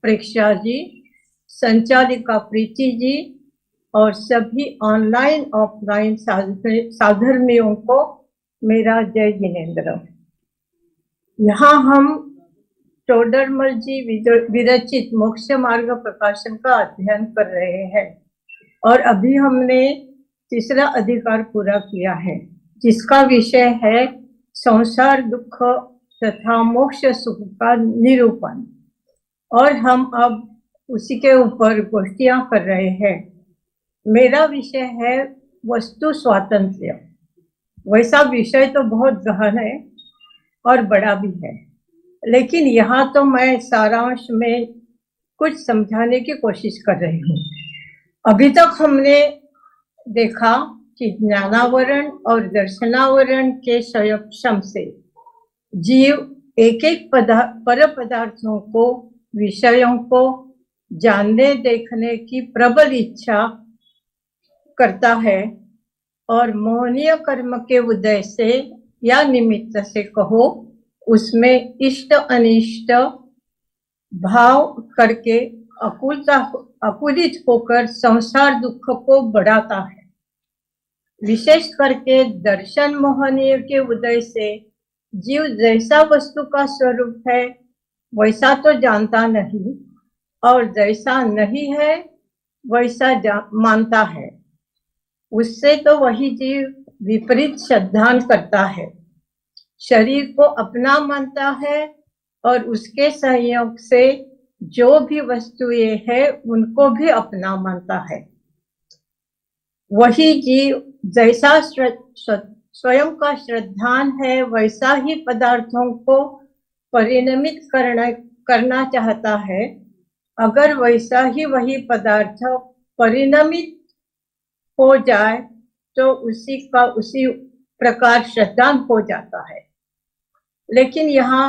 Speaker 8: प्रेक्षा जी, संचालिका प्रीति जी और सभी ऑनलाइन ऑफलाइन साधर्मियों को मेरा जय जिनेन्द्र। यहाँ हम टोडरमल जी विरचित मोक्ष मार्ग प्रकाशन का अध्ययन कर रहे हैं और अभी हमने तीसरा अधिकार पूरा किया है, जिसका विषय है संसार दुख तथा मोक्ष सुख का निरूपण। और हम अब उसी के ऊपर गोष्ठियां कर रहे हैं। मेरा विषय है वस्तु स्वातंत्र्य। वैसा विषय तो बहुत गहन है और बड़ा भी है, लेकिन यहाँ तो मैं सारांश में कुछ समझाने की कोशिश कर रही हूँ। अभी तक हमने देखा कि ज्ञानावरण और दर्शनावरण के संयम से जीव एक एक पर पदार्थों को, विषयों को जानने देखने की प्रबल इच्छा करता है और मोहनीय कर्म के उदय से या निमित्त से कहो, उसमें इष्ट अनिष्ट भाव करके अकुलित होकर संसार दुख को बढ़ाता है। विशेष करके दर्शन मोहनीय के उदय से जीव जैसा वस्तु का स्वरूप है वैसा तो जानता नहीं, और जैसा नहीं है वैसा मानता है। उससे तो वही जीव विपरीत सिद्धांत करता है, शरीर को अपना मानता है और उसके सहयोग से जो भी वस्तुएं है उनको भी अपना मानता है। वही जीव जैसा स्वयं का श्रद्धान है वैसा ही पदार्थों को परिणमित करना चाहता है। अगर वैसा ही वही पदार्थ परिणमित हो जाए तो उसी प्रकार श्रद्धान हो जाता है। लेकिन यहाँ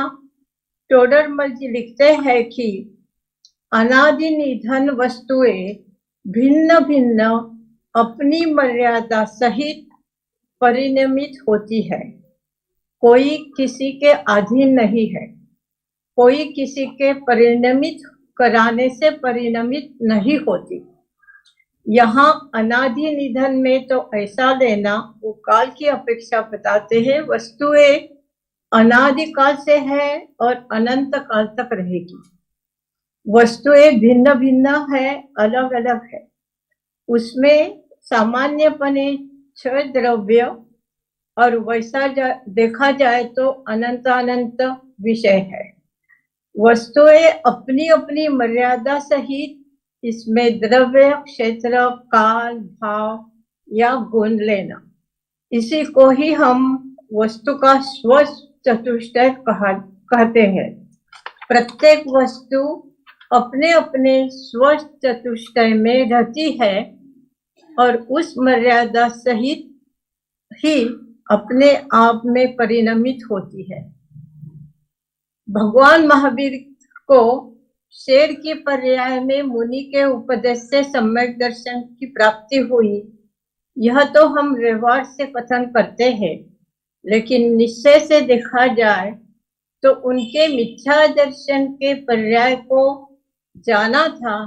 Speaker 8: टोडरमल जी लिखते हैं कि अनादि निधन वस्तुएं भिन्न भिन्न अपनी मर्यादा सहित परिणमित होती है। कोई किसी के अधीन नहीं है, कोई किसी के परिणमित कराने से परिणमित नहीं होती। यहाँ अनादि निधन में तो ऐसा लेना वो काल की अपेक्षा बताते हैं। वस्तुएं अनादि काल से है और अनंत काल तक रहेगी। वस्तुएं भिन्न भिन्न है, अलग अलग है। उसमें सामान्यपने 6 द्रव्य और वैसा देखा जाए तो अनंत अनंत विषय है। वस्तुएं अपनी अपनी मर्यादा सहित इसमें द्रव्य, क्षेत्र, काल, भाव या गुण लेना, इसी को ही हम वस्तु का स्व चतुष्टय कहते हैं। प्रत्येक वस्तु अपने अपने स्व चतुष्टय में रहती है और उस मर्यादा सहित ही अपने आप में परिणमित होती है। भगवान महावीर को शेर की पर्याय में मुनि के उपदेश से सम्यक दर्शन की प्राप्ति हुई, यह तो हम व्यवहार से कथन करते हैं, लेकिन निश्चय से देखा जाए तो उनके मिथ्या दर्शन के पर्याय को जाना था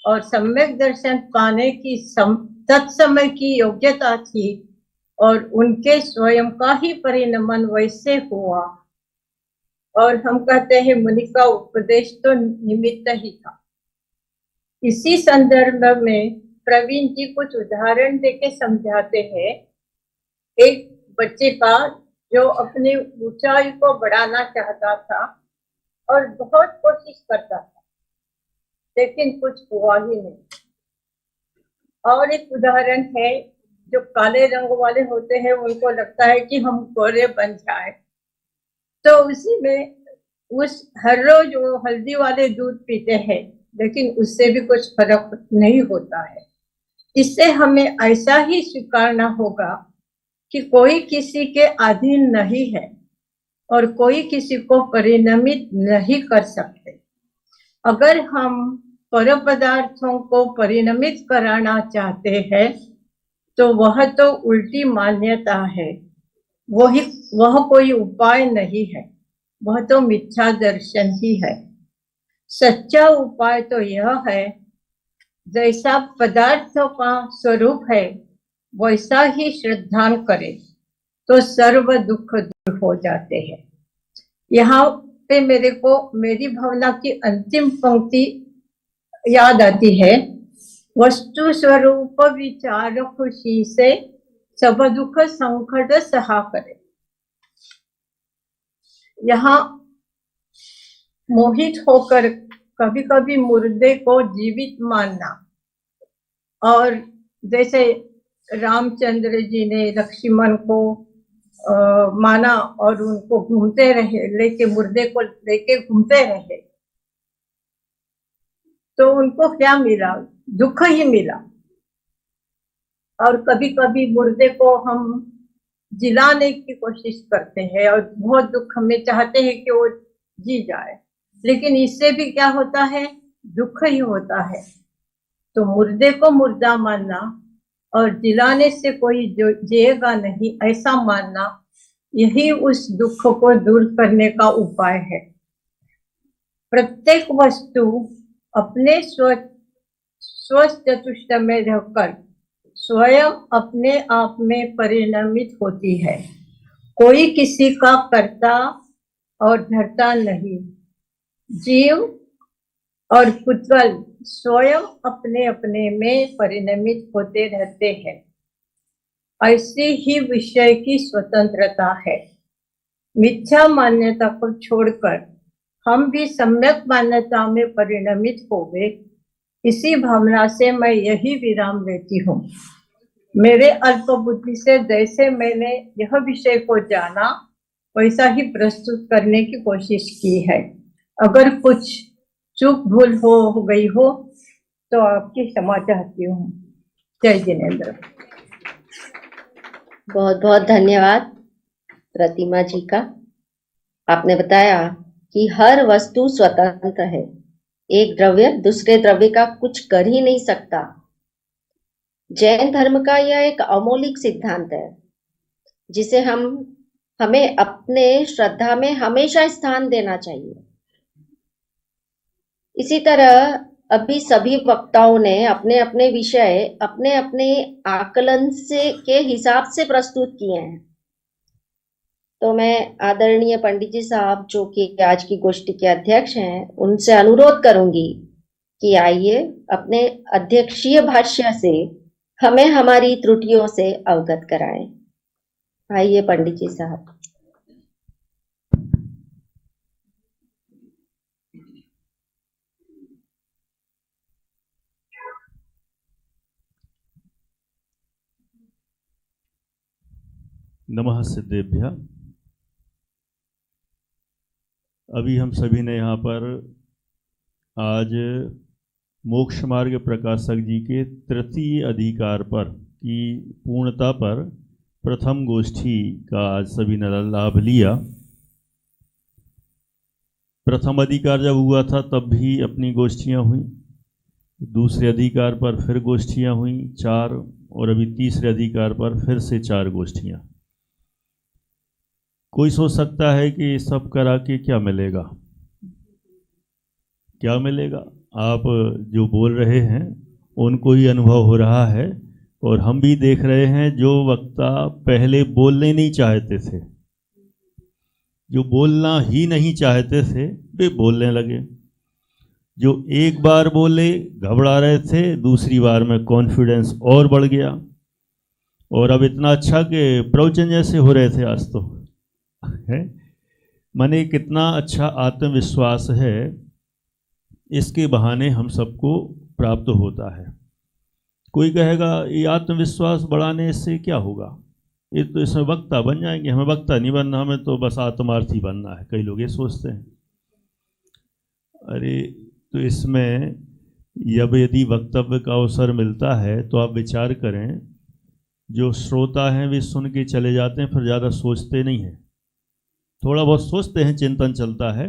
Speaker 8: और सम्यक दर्शन पाने की तत्समय की योग्यता थी और उनके स्वयं का ही परिणमन वैसे हुआ। और हम कहते हैं मुनि का उपदेश तो निमित्त ही था। इसी संदर्भ में प्रवीण जी कुछ उदाहरण देके समझाते हैं। एक बच्चे का जो अपनी ऊंचाई को बढ़ाना चाहता था,
Speaker 2: और बहुत कोशिश करता था, लेकिन कुछ हुआ ही नहीं। और एक उदाहरण है, जो काले रंग वाले होते हैं उनको लगता है कि हम गोरे बन जाए, तो उसी में उस हर रोज वो हल्दी वाले दूध पीते हैं, लेकिन उससे भी कुछ फर्क नहीं होता है। इससे हमें ऐसा ही स्वीकारना होगा कि कोई किसी के अधीन नहीं है और कोई किसी को परिणमित नहीं कर सकते। अगर हम पर पदार्थों को परिणमित कराना चाहते हैं तो वह तो उल्टी मान्यता है, वह कोई उपाय नहीं है, वह तो मिथ्या दर्शन ही है। सच्चा उपाय तो यह है, जैसा पदार्थों का स्वरूप है वैसा ही श्रद्धा करे तो सर्व दुख दूर हो जाते हैं। यहाँ पे मेरे को मेरी भावना की अंतिम पंक्ति याद आती है, वस्तु स्वरूप विचार खुशी से सब दुख संकट सहा करे। यहाँ मोहित होकर कभी कभी मुर्दे को जीवित मानना, और जैसे रामचंद्र जी ने लक्ष्मण को माना और उनको घूमते रहे, लेके मुर्दे को लेके घूमते रहे, तो उनको क्या मिला? दुख ही मिला। और कभी कभी मुर्दे को हम जिलाने की कोशिश करते हैं और बहुत दुख में चाहते हैं कि वो जी जाए, लेकिन इससे भी क्या होता है? दुख ही होता है। तो मुर्दे को मुर्दा मानना और जिलाने से कोई जो जिएगा नहीं ऐसा मानना, यही उस दुख को दूर करने का उपाय है। प्रत्येक वस्तु अपने स्वचतुष्ट में रहकर स्वयं अपने आप में परिणमित होती है। कोई किसी का कर्ता और धर्ता नहीं। जीव और पुतगल स्वयं अपने अपने में परिणमित होते रहते हैं। ऐसी ही विषय की स्वतंत्रता है। मिथ्या मान्यता को छोड़कर हम भी सम्यक मान्यता में परिणमित हो गए। इसी भावना से मैं यही विराम लेती हूँ। मेरे अल्प बुद्धि से जैसे मैंने यह विषय को जाना वैसा ही प्रस्तुत करने की कोशिश की है। अगर कुछ चूक भूल हो गई हो तो आपकी क्षमा चाहती हूँ। जय जिनेंद्र।
Speaker 4: बहुत बहुत धन्यवाद प्रतिमा जी का। आपने बताया कि हर वस्तु स्वतंत्र है, एक द्रव्य दूसरे द्रव्य का कुछ कर ही नहीं सकता। जैन धर्म का यह एक अमौलिक सिद्धांत है जिसे हमें अपने श्रद्धा में हमेशा स्थान देना चाहिए। इसी तरह अभी सभी वक्ताओं ने अपने अपने विषय अपने अपने आकलन के हिसाब से प्रस्तुत किए हैं। तो मैं आदरणीय पंडित जी साहब, जो कि आज की गोष्ठी के अध्यक्ष हैं, उनसे अनुरोध करूंगी कि आइए अपने अध्यक्षीय भाष्य से हमें हमारी त्रुटियों से अवगत कराएं। आइए पंडित जी साहब।
Speaker 11: नमः सिद्धेभ्य। अभी हम सभी ने यहाँ पर आज मोक्ष मार्ग प्रकाशक जी के तृतीय अधिकार पर की पूर्णता पर प्रथम गोष्ठी का आज सभी ने लाभ लिया। प्रथम अधिकार जब हुआ था तब भी अपनी गोष्ठियाँ हुई, दूसरे अधिकार पर फिर गोष्ठियाँ हुई 4, और अभी तीसरे अधिकार पर फिर से 4 गोष्ठियाँ। कोई सोच सकता है कि सब करा के क्या मिलेगा, क्या मिलेगा? आप जो बोल रहे हैं उनको ही अनुभव हो रहा है, और हम भी देख रहे हैं जो वक्ता पहले बोलने नहीं चाहते थे, जो बोलना ही नहीं चाहते थे, वे बोलने लगे। जो एक बार बोले घबरा रहे थे, दूसरी बार में कॉन्फिडेंस और बढ़ गया, और अब इतना अच्छा कि प्रवचन जैसे हो रहे थे आज तो है। माने कितना अच्छा आत्मविश्वास है, इसके बहाने हम सबको प्राप्त होता है। कोई कहेगा ये आत्मविश्वास बढ़ाने से क्या होगा, ये तो इसमें वक्ता बन जाएंगे। हमें वक्ता नहीं बनना, हमें तो बस आत्मार्थी बनना है। कई लोग ये सोचते हैं। अरे तो इसमें जब यदि वक्तव्य का अवसर मिलता है तो आप विचार करें, जो श्रोता हैं वे सुन के चले जाते हैं, फिर ज़्यादा सोचते नहीं हैं। थोड़ा बहुत सोचते हैं, चिंतन चलता है,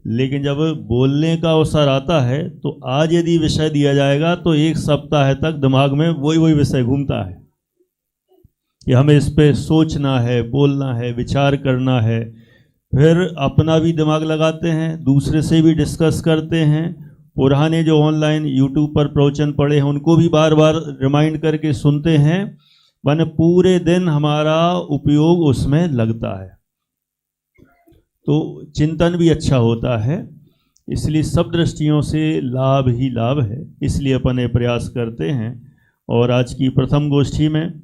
Speaker 11: लेकिन जब बोलने का अवसर आता है तो आज यदि विषय दिया जाएगा तो एक सप्ताह तक दिमाग में वही विषय घूमता है कि हमें इस पे सोचना है, बोलना है, विचार करना है। फिर अपना भी दिमाग लगाते हैं, दूसरे से भी डिस्कस करते हैं। पुराने जो ऑनलाइन यूट्यूब पर प्रवचन पढ़े हैं उनको भी बार बार रिमाइंड करके सुनते हैं। माने पूरे दिन हमारा उपयोग उसमें लगता है, तो चिंतन भी अच्छा होता है। इसलिए सब दृष्टियों से लाभ ही लाभ है, इसलिए अपन ये प्रयास करते हैं। और आज की प्रथम गोष्ठी में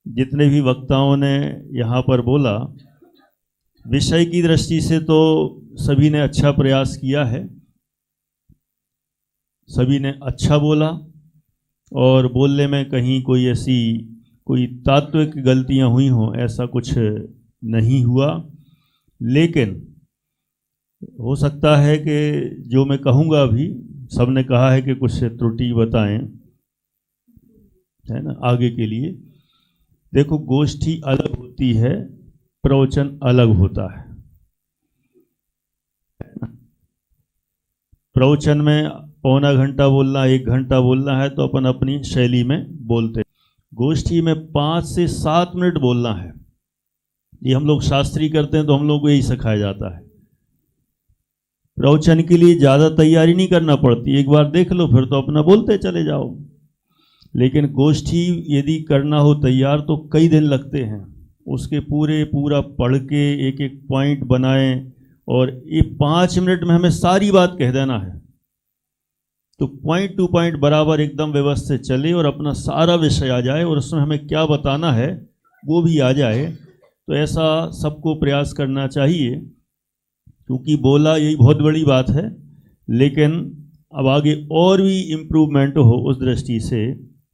Speaker 11: जितने भी वक्ताओं ने यहाँ पर बोला, विषय की दृष्टि से तो सभी ने अच्छा प्रयास किया है, सभी ने अच्छा बोला, और बोलने में कहीं कोई तात्विक गलतियाँ हुई हों ऐसा कुछ नहीं हुआ। लेकिन हो सकता है कि जो मैं कहूँगा अभी, सबने कहा है कि कुछ त्रुटि बताएं, है ना, आगे के लिए। देखो, गोष्ठी अलग होती है, प्रवचन अलग होता है। प्रवचन में पौना घंटा बोलना, 1 घंटा बोलना है तो अपन अपनी शैली में बोलते हैं। गोष्ठी में 5 से 7 मिनट बोलना है। ये हम लोग शास्त्री करते हैं तो हम लोग को यही सिखाया जाता है। प्रवचन के लिए ज़्यादा तैयारी नहीं करना पड़ती, एक बार देख लो फिर तो अपना बोलते चले जाओ। लेकिन गोष्ठी यदि करना हो तैयार तो कई दिन लगते हैं। उसके पूरा पढ़ के एक एक पॉइंट बनाएं, और ये 5 मिनट में हमें सारी बात कह देना है, तो पॉइंट टू पॉइंट बराबर एकदम व्यवस्थित चले और अपना सारा विषय आ जाए, और उसमें हमें क्या बताना है वो भी आ जाए। तो ऐसा सबको प्रयास करना चाहिए, क्योंकि बोला यही बहुत बड़ी बात है। लेकिन अब आगे और भी इम्प्रूवमेंट हो, उस दृष्टि से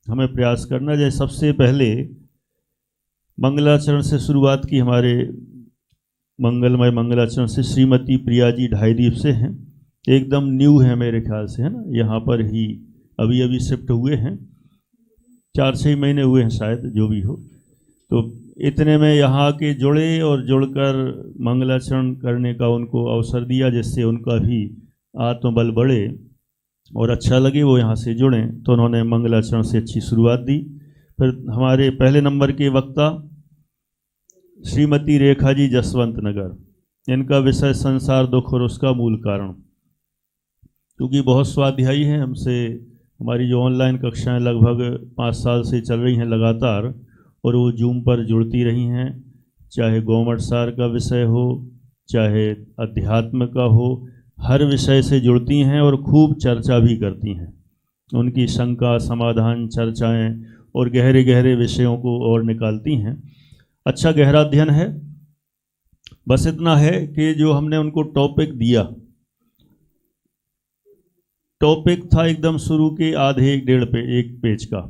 Speaker 11: हमें प्रयास करना। जैसे सबसे पहले मंगलाचरण से शुरुआत की, हमारे मंगलमय मंगलाचरण से श्रीमती प्रिया जी ढाईदीप से हैं, एकदम न्यू है मेरे ख्याल से, है ना, यहाँ पर ही अभी शिफ्ट हुए हैं, 4-6 महीने हुए हैं शायद, जो भी हो। तो इतने में यहाँ के जुड़े और जुड़कर मंगलाचरण करने का उनको अवसर दिया, जिससे उनका भी आत्मबल बढ़े और अच्छा लगे, वो यहाँ से जुड़ें। तो उन्होंने मंगलाचरण से अच्छी शुरुआत दी। फिर हमारे पहले नंबर के वक्ता श्रीमती रेखा जी जसवंत नगर, इनका विषय संसार दुख और उसका मूल कारण। क्योंकि बहुत स्वाध्यायी हैं हमसे, हमारी जो ऑनलाइन कक्षाएं लगभग 5 साल से चल रही हैं लगातार, और वो जूम पर जुड़ती रही हैं, चाहे गौमठ सार का विषय हो, चाहे अध्यात्म का हो, हर विषय से जुड़ती हैं और खूब चर्चा भी करती हैं। उनकी शंका समाधान चर्चाएं और गहरे गहरे विषयों को और निकालती हैं। अच्छा गहरा अध्ययन है। बस इतना है कि जो हमने उनको टॉपिक दिया, टॉपिक था एकदम शुरू के आधे 1 पेज का,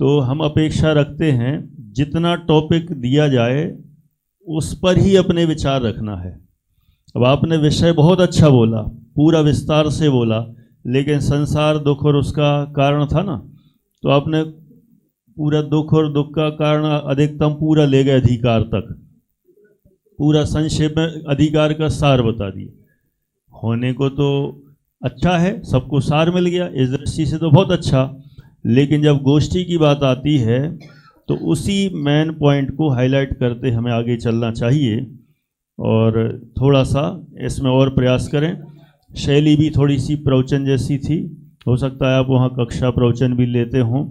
Speaker 11: तो हम अपेक्षा रखते हैं जितना टॉपिक दिया जाए उस पर ही अपने विचार रखना है। अब आपने विषय बहुत अच्छा बोला, पूरा विस्तार से बोला, लेकिन संसार दुख और उसका कारण था ना, तो आपने पूरा दुख और दुख का कारण अधिकतम पूरा ले गए अधिकार तक, पूरा संक्षेप में अधिकार का सार बता दिया। होने को तो अच्छा है, सबको सार मिल गया, इस दृष्टि से तो बहुत अच्छा। लेकिन जब गोष्ठी की बात आती है तो उसी मेन पॉइंट को हाईलाइट करते हमें आगे चलना चाहिए, और थोड़ा सा इसमें और प्रयास करें। शैली भी थोड़ी सी प्रवचन जैसी थी, हो सकता है आप वहाँ कक्षा प्रवचन भी लेते हों,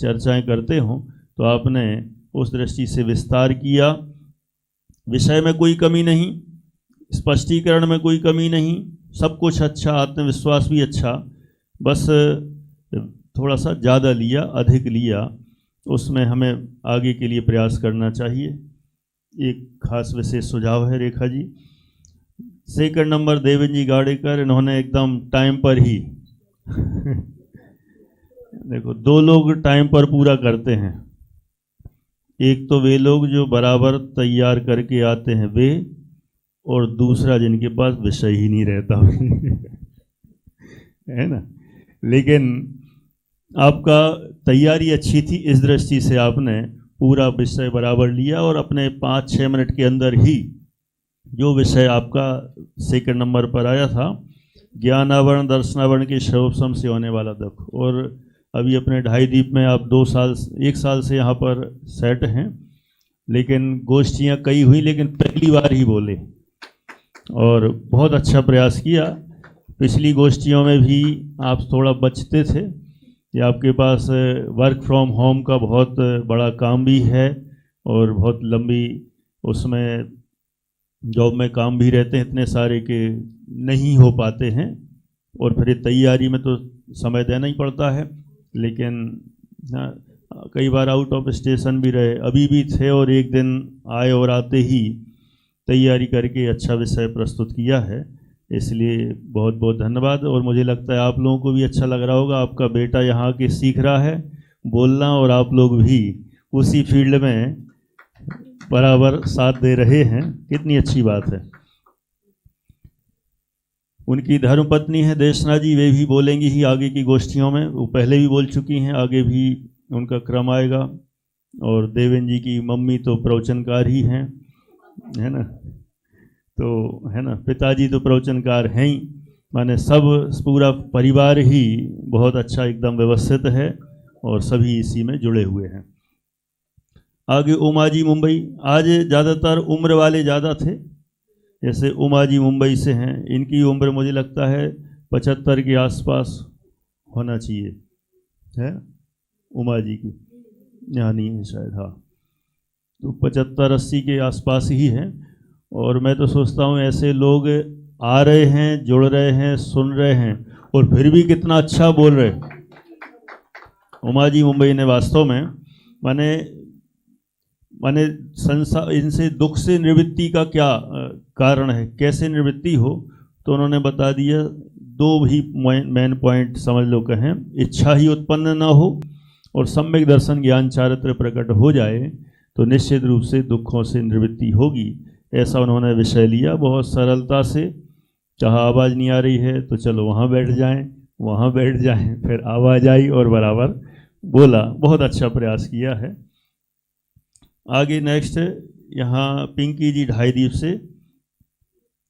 Speaker 11: चर्चाएं करते हों, तो आपने उस दृष्टि से विस्तार किया। विषय में कोई कमी नहीं, स्पष्टीकरण में कोई कमी नहीं, सब कुछ अच्छा, आत्मविश्वास भी अच्छा, बस थोड़ा सा ज़्यादा लिया, अधिक लिया, उसमें हमें आगे के लिए प्रयास करना चाहिए। एक खास विशेष सुझाव है रेखा जी। सेकंड नंबर देवेंद्र जी गाड़ेकर, इन्होंने एकदम टाइम पर ही देखो, दो लोग टाइम पर पूरा करते हैं, एक तो वे लोग जो बराबर तैयार करके आते हैं वे, और दूसरा जिनके पास विषय ही नहीं रहता है ना। लेकिन आपका तैयारी अच्छी थी, इस दृष्टि से आपने पूरा विषय बराबर लिया और अपने 5-6 मिनट के अंदर ही जो विषय आपका सेकंड नंबर पर आया था, ज्ञानावरण दर्शनावरण के शोभसम से होने वाला दुख, और अभी अपने 2.5 दीप में आप 1 साल से यहाँ पर सेट हैं, लेकिन गोष्ठियाँ कई हुई लेकिन पहली बार ही बोले और बहुत अच्छा प्रयास किया। पिछली गोष्ठियों में भी आप थोड़ा बचते थे, कि आपके पास वर्क फ्रॉम होम का बहुत बड़ा काम भी है और बहुत लंबी उसमें जॉब में काम भी रहते हैं, इतने सारे के नहीं हो पाते हैं, और फिर तैयारी में तो समय देना ही पड़ता है। लेकिन हाँ, कई बार आउट ऑफ स्टेशन भी रहे, अभी भी थे, और एक दिन आए और आते ही तैयारी करके अच्छा विषय प्रस्तुत किया है, इसलिए बहुत बहुत धन्यवाद। और मुझे लगता है आप लोगों को भी अच्छा लग रहा होगा, आपका बेटा यहाँ के सीख रहा है बोलना, और आप लोग भी उसी फील्ड में बराबर साथ दे रहे हैं, कितनी अच्छी बात है। उनकी धर्मपत्नी है देशना जी, वे भी बोलेंगी ही आगे की गोष्ठियों में, वो पहले भी बोल चुकी हैं, आगे भी उनका क्रम आएगा। और देवेंद्र जी की मम्मी तो प्रवचनकार ही हैं, है ना, तो है ना, पिताजी तो प्रवचनकार हैं ही, माने सब पूरा परिवार ही बहुत अच्छा एकदम व्यवस्थित है और सभी इसी में जुड़े हुए हैं। आगे उमा जी मुंबई, आज ज़्यादातर उम्र वाले ज़्यादा थे, जैसे उमा जी मुंबई से हैं, इनकी उम्र मुझे लगता है 75 के आसपास होना चाहिए, है उमा जी की, यहाँ नहीं है शायद, हाँ, तो 75-80 के आसपास ही हैं। और मैं तो सोचता हूँ ऐसे लोग आ रहे हैं, जुड़ रहे हैं, सुन रहे हैं, और फिर भी कितना अच्छा बोल रहे। उमा जी मुंबई ने वास्तव में माने संसार, इनसे दुख से निवृत्ति का क्या कारण है, कैसे निवृत्ति हो, तो उन्होंने बता दिया। 2 ही मेन पॉइंट समझ लो कहें, इच्छा ही उत्पन्न ना हो और सम्यक दर्शन ज्ञान चारित्र प्रकट हो जाए तो निश्चित रूप से दुखों से निवृत्ति होगी। ऐसा उन्होंने विषय लिया बहुत सरलता से, कहा आवाज़ नहीं आ रही है तो चलो वहाँ बैठ जाएं, फिर आवाज़ आई और बराबर बोला, बहुत अच्छा प्रयास किया है। आगे नेक्स्ट यहाँ पिंकी जी 2.5 दीप से,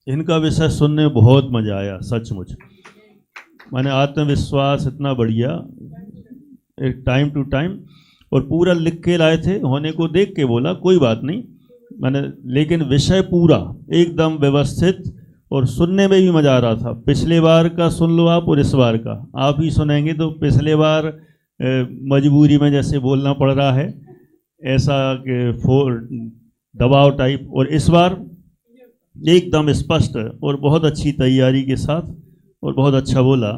Speaker 11: इनका विषय सुनने में बहुत मज़ा आया सचमुच, माने आत्मविश्वास इतना बढ़िया, एक टाइम टू टाइम, और पूरा लिख के लाए थे, होने को देख के बोला कोई बात नहीं, मैंने, लेकिन विषय पूरा एकदम व्यवस्थित और सुनने में भी मज़ा आ रहा था। पिछले बार का सुन लो आप और इस बार का आप ही सुनेंगे तो पिछले बार मजबूरी में जैसे बोलना पड़ रहा है ऐसा दबाव टाइप, और इस बार एकदम स्पष्ट और बहुत अच्छी तैयारी के साथ और बहुत अच्छा बोला,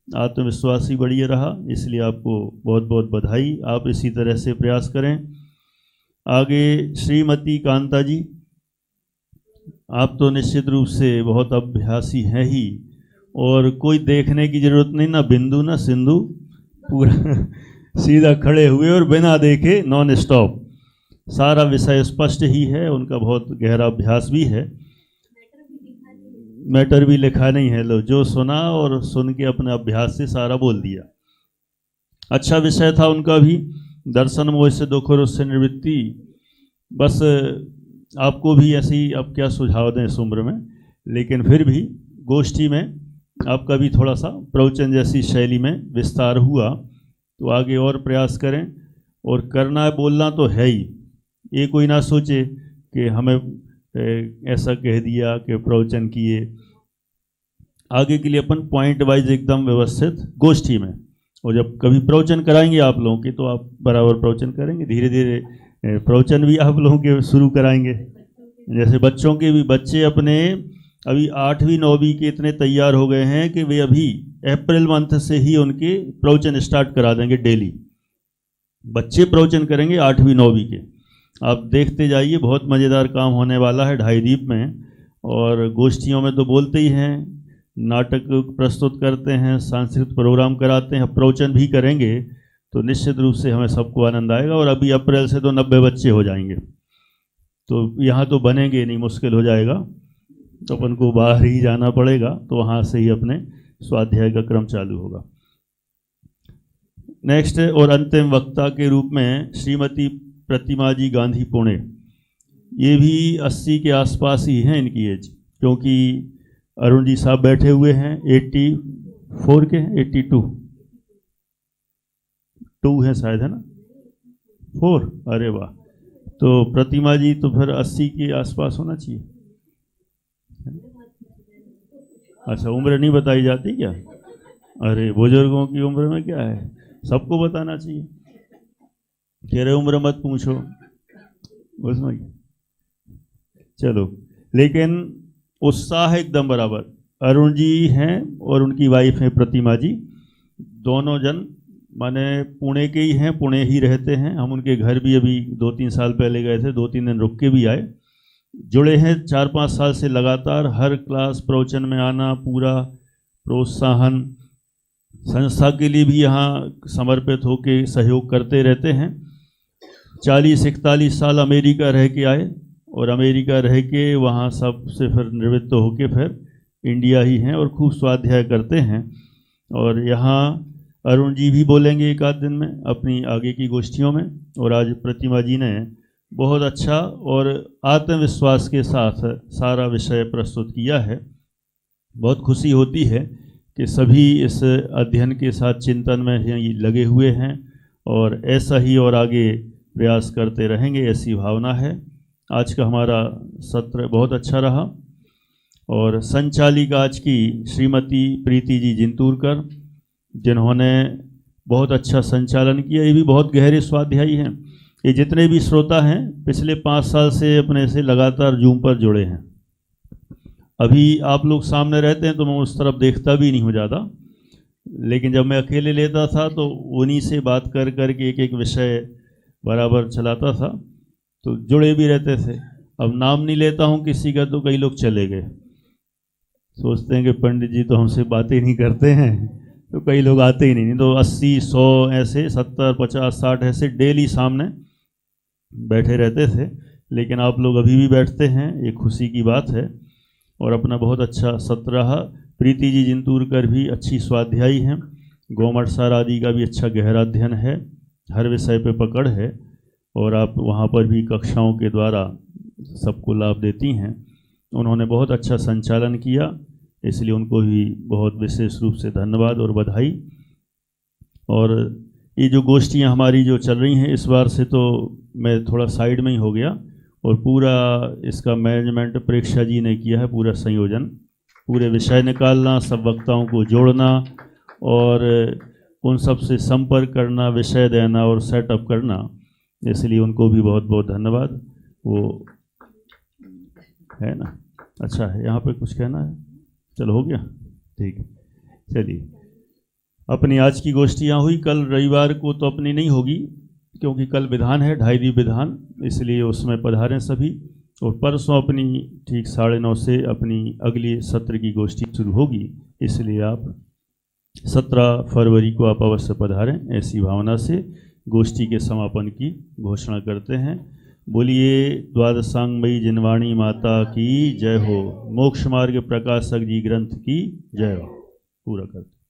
Speaker 11: आत्मविश्वास ही बढ़िया रहा, इसलिए आपको बहुत बहुत बधाई। आप इसी तरह से प्रयास करें। आगे श्रीमती कांता जी, आप तो निश्चित रूप से बहुत अभ्यासी हैं ही, और कोई देखने की ज़रूरत नहीं, ना बिंदु ना सिंधु, पूरा सीधा खड़े हुए और बिना देखे नॉन स्टॉप, सारा विषय स्पष्ट ही है, उनका बहुत गहरा अभ्यास भी है, मैटर भी लिखा नहीं है, लो जो सुना और सुन के अपने अभ्यास से सारा बोल दिया। अच्छा विषय था उनका भी, दर्शन मोह से दुख और उससे निवृत्ति। बस आपको भी ऐसे ही अब क्या सुझाव दें इस उम्र में, लेकिन फिर भी गोष्ठी में आपका भी थोड़ा सा प्रवचन जैसी शैली में विस्तार हुआ, तो आगे और प्रयास करें, और करना है बोलना तो है ही, ये कोई ना सोचे कि हमें ऐसा कह दिया कि प्रवचन किए। आगे के लिए अपन पॉइंट वाइज एकदम व्यवस्थित गोष्ठी में, और जब कभी प्रवचन कराएंगे आप लोगों के तो आप बराबर प्रवचन करेंगे, धीरे धीरे प्रवचन भी आप लोगों के शुरू कराएंगे। जैसे बच्चों के भी, बच्चे अपने अभी 8वीं 9वीं के इतने तैयार हो गए हैं कि वे अभी अप्रैल मंथ से ही उनके प्रवचन स्टार्ट करा देंगे, डेली बच्चे प्रवचन करेंगे 8वीं 9वीं के। आप देखते जाइए, बहुत मज़ेदार काम होने वाला है ढाई दीप में। और गोष्ठियों में तो बोलते ही हैं, नाटक प्रस्तुत करते हैं, सांस्कृतिक प्रोग्राम कराते हैं, प्रवचन भी करेंगे, तो निश्चित रूप से हमें सबको आनंद आएगा। और अभी अप्रैल से तो 90 बच्चे हो जाएंगे, तो यहाँ तो बनेंगे नहीं, मुश्किल हो जाएगा, तो अपन को बाहर ही जाना पड़ेगा, तो वहाँ से ही अपने स्वाध्याय का क्रम चालू होगा। नेक्स्ट और अंतिम वक्ता के रूप में श्रीमती प्रतिमा जी गांधी पुणे। ये भी 80 के आसपास ही हैं इनकी एज, क्योंकि अरुण जी साहब बैठे हुए हैं 84 के, 82 है शायद, है ना, 4, अरे वाह। तो प्रतिमा जी तो फिर 80 के आसपास होना चाहिए। अच्छा, उम्र नहीं बताई जाती क्या? अरे बुजुर्गों की उम्र में क्या है, सबको बताना चाहिए। कह रहे उम्र मत पूछो, उसमें चलो, लेकिन उत्साह एकदम बराबर। अरुण जी हैं और उनकी वाइफ हैं प्रतिमा जी, दोनों जन माने पुणे के ही हैं, पुणे ही रहते हैं। हम उनके घर भी अभी 2-3 साल पहले गए थे, 2-3 दिन रुक के भी आए। जुड़े हैं 4-5 साल से लगातार, हर क्लास प्रवचन में आना, पूरा प्रोत्साहन, संस्था के लिए भी यहाँ समर्पित होकर सहयोग करते रहते हैं। 40-41 साल अमेरिका रह के आए, और अमेरिका रह के वहाँ सब से फिर निवृत्त होके फिर इंडिया ही हैं और खूब स्वाध्याय करते हैं। और यहाँ अरुण जी भी बोलेंगे एक आध दिन में अपनी आगे की गोष्ठियों में। और आज प्रतिमा जी ने बहुत अच्छा और आत्मविश्वास के साथ सारा विषय प्रस्तुत किया है। बहुत खुशी होती है कि सभी इस अध्ययन के साथ चिंतन में ही लगे हुए हैं, और ऐसा ही और आगे प्रयास करते रहेंगे, ऐसी भावना है। आज का हमारा सत्र बहुत अच्छा रहा। और संचालिका आज की श्रीमती प्रीति जी जिंतूरकर, जिन्होंने बहुत अच्छा संचालन किया। ये भी बहुत गहरे स्वाध्यायी हैं। ये जितने भी श्रोता हैं पिछले 5 साल से अपने से लगातार जूम पर जुड़े हैं। अभी आप लोग सामने रहते हैं तो मैं उस तरफ देखता भी नहीं हूँ ज़्यादा, लेकिन जब मैं अकेले लेता था तो उन्हीं से बात कर कर के एक एक विषय बराबर चलाता था, तो जुड़े भी रहते थे। अब नाम नहीं लेता हूँ किसी का, तो कई लोग चले गए, सोचते हैं कि पंडित जी तो हमसे बातें नहीं करते हैं, तो कई लोग आते ही नहीं। तो 80, 100 ऐसे 70, 50, 60 ऐसे डेली सामने बैठे रहते थे, लेकिन आप लोग अभी भी बैठते हैं, ये खुशी की बात है। और अपना बहुत अच्छा सत्र रहा। प्रीति जी जिंतूरकर भी अच्छी स्वाध्यायी हैं, गोमट सार आदि का भी अच्छा गहरा अध्ययन है, हर विषय पे पकड़ है, और आप वहाँ पर भी कक्षाओं के द्वारा सबको लाभ देती हैं। उन्होंने बहुत अच्छा संचालन किया, इसलिए उनको भी बहुत विशेष रूप से धन्यवाद और बधाई। और ये जो गोष्ठियाँ हमारी जो चल रही हैं, इस बार से तो मैं थोड़ा साइड में ही हो गया, और पूरा इसका मैनेजमेंट परीक्षा जी ने किया है, पूरा संयोजन, पूरे विषय निकालना, सब वक्ताओं को जोड़ना और उन सब से संपर्क करना, विषय देना और सेटअप करना, इसलिए उनको भी बहुत बहुत धन्यवाद। वो है ना, अच्छा है। यहाँ पे कुछ कहना है? चलो हो गया, ठीक है। चलिए, अपनी आज की गोष्ठी यहाँ हुई। कल रविवार को तो अपनी नहीं होगी, क्योंकि कल विधान है, ढाई दीप विधान, इसलिए उसमें पधारें सभी। और परसों अपनी ठीक 9:30 से अपनी अगली सत्र की गोष्ठी शुरू होगी, इसलिए आप 17 फरवरी को आप अवश्य पधारें। ऐसी भावना से गोष्ठी के समापन की घोषणा करते हैं। बोलिए द्वादशांगमयी जिनवाणी माता की जय हो। मोक्ष मार्ग प्रकाशक जी ग्रंथ की जय हो। पूरा करते।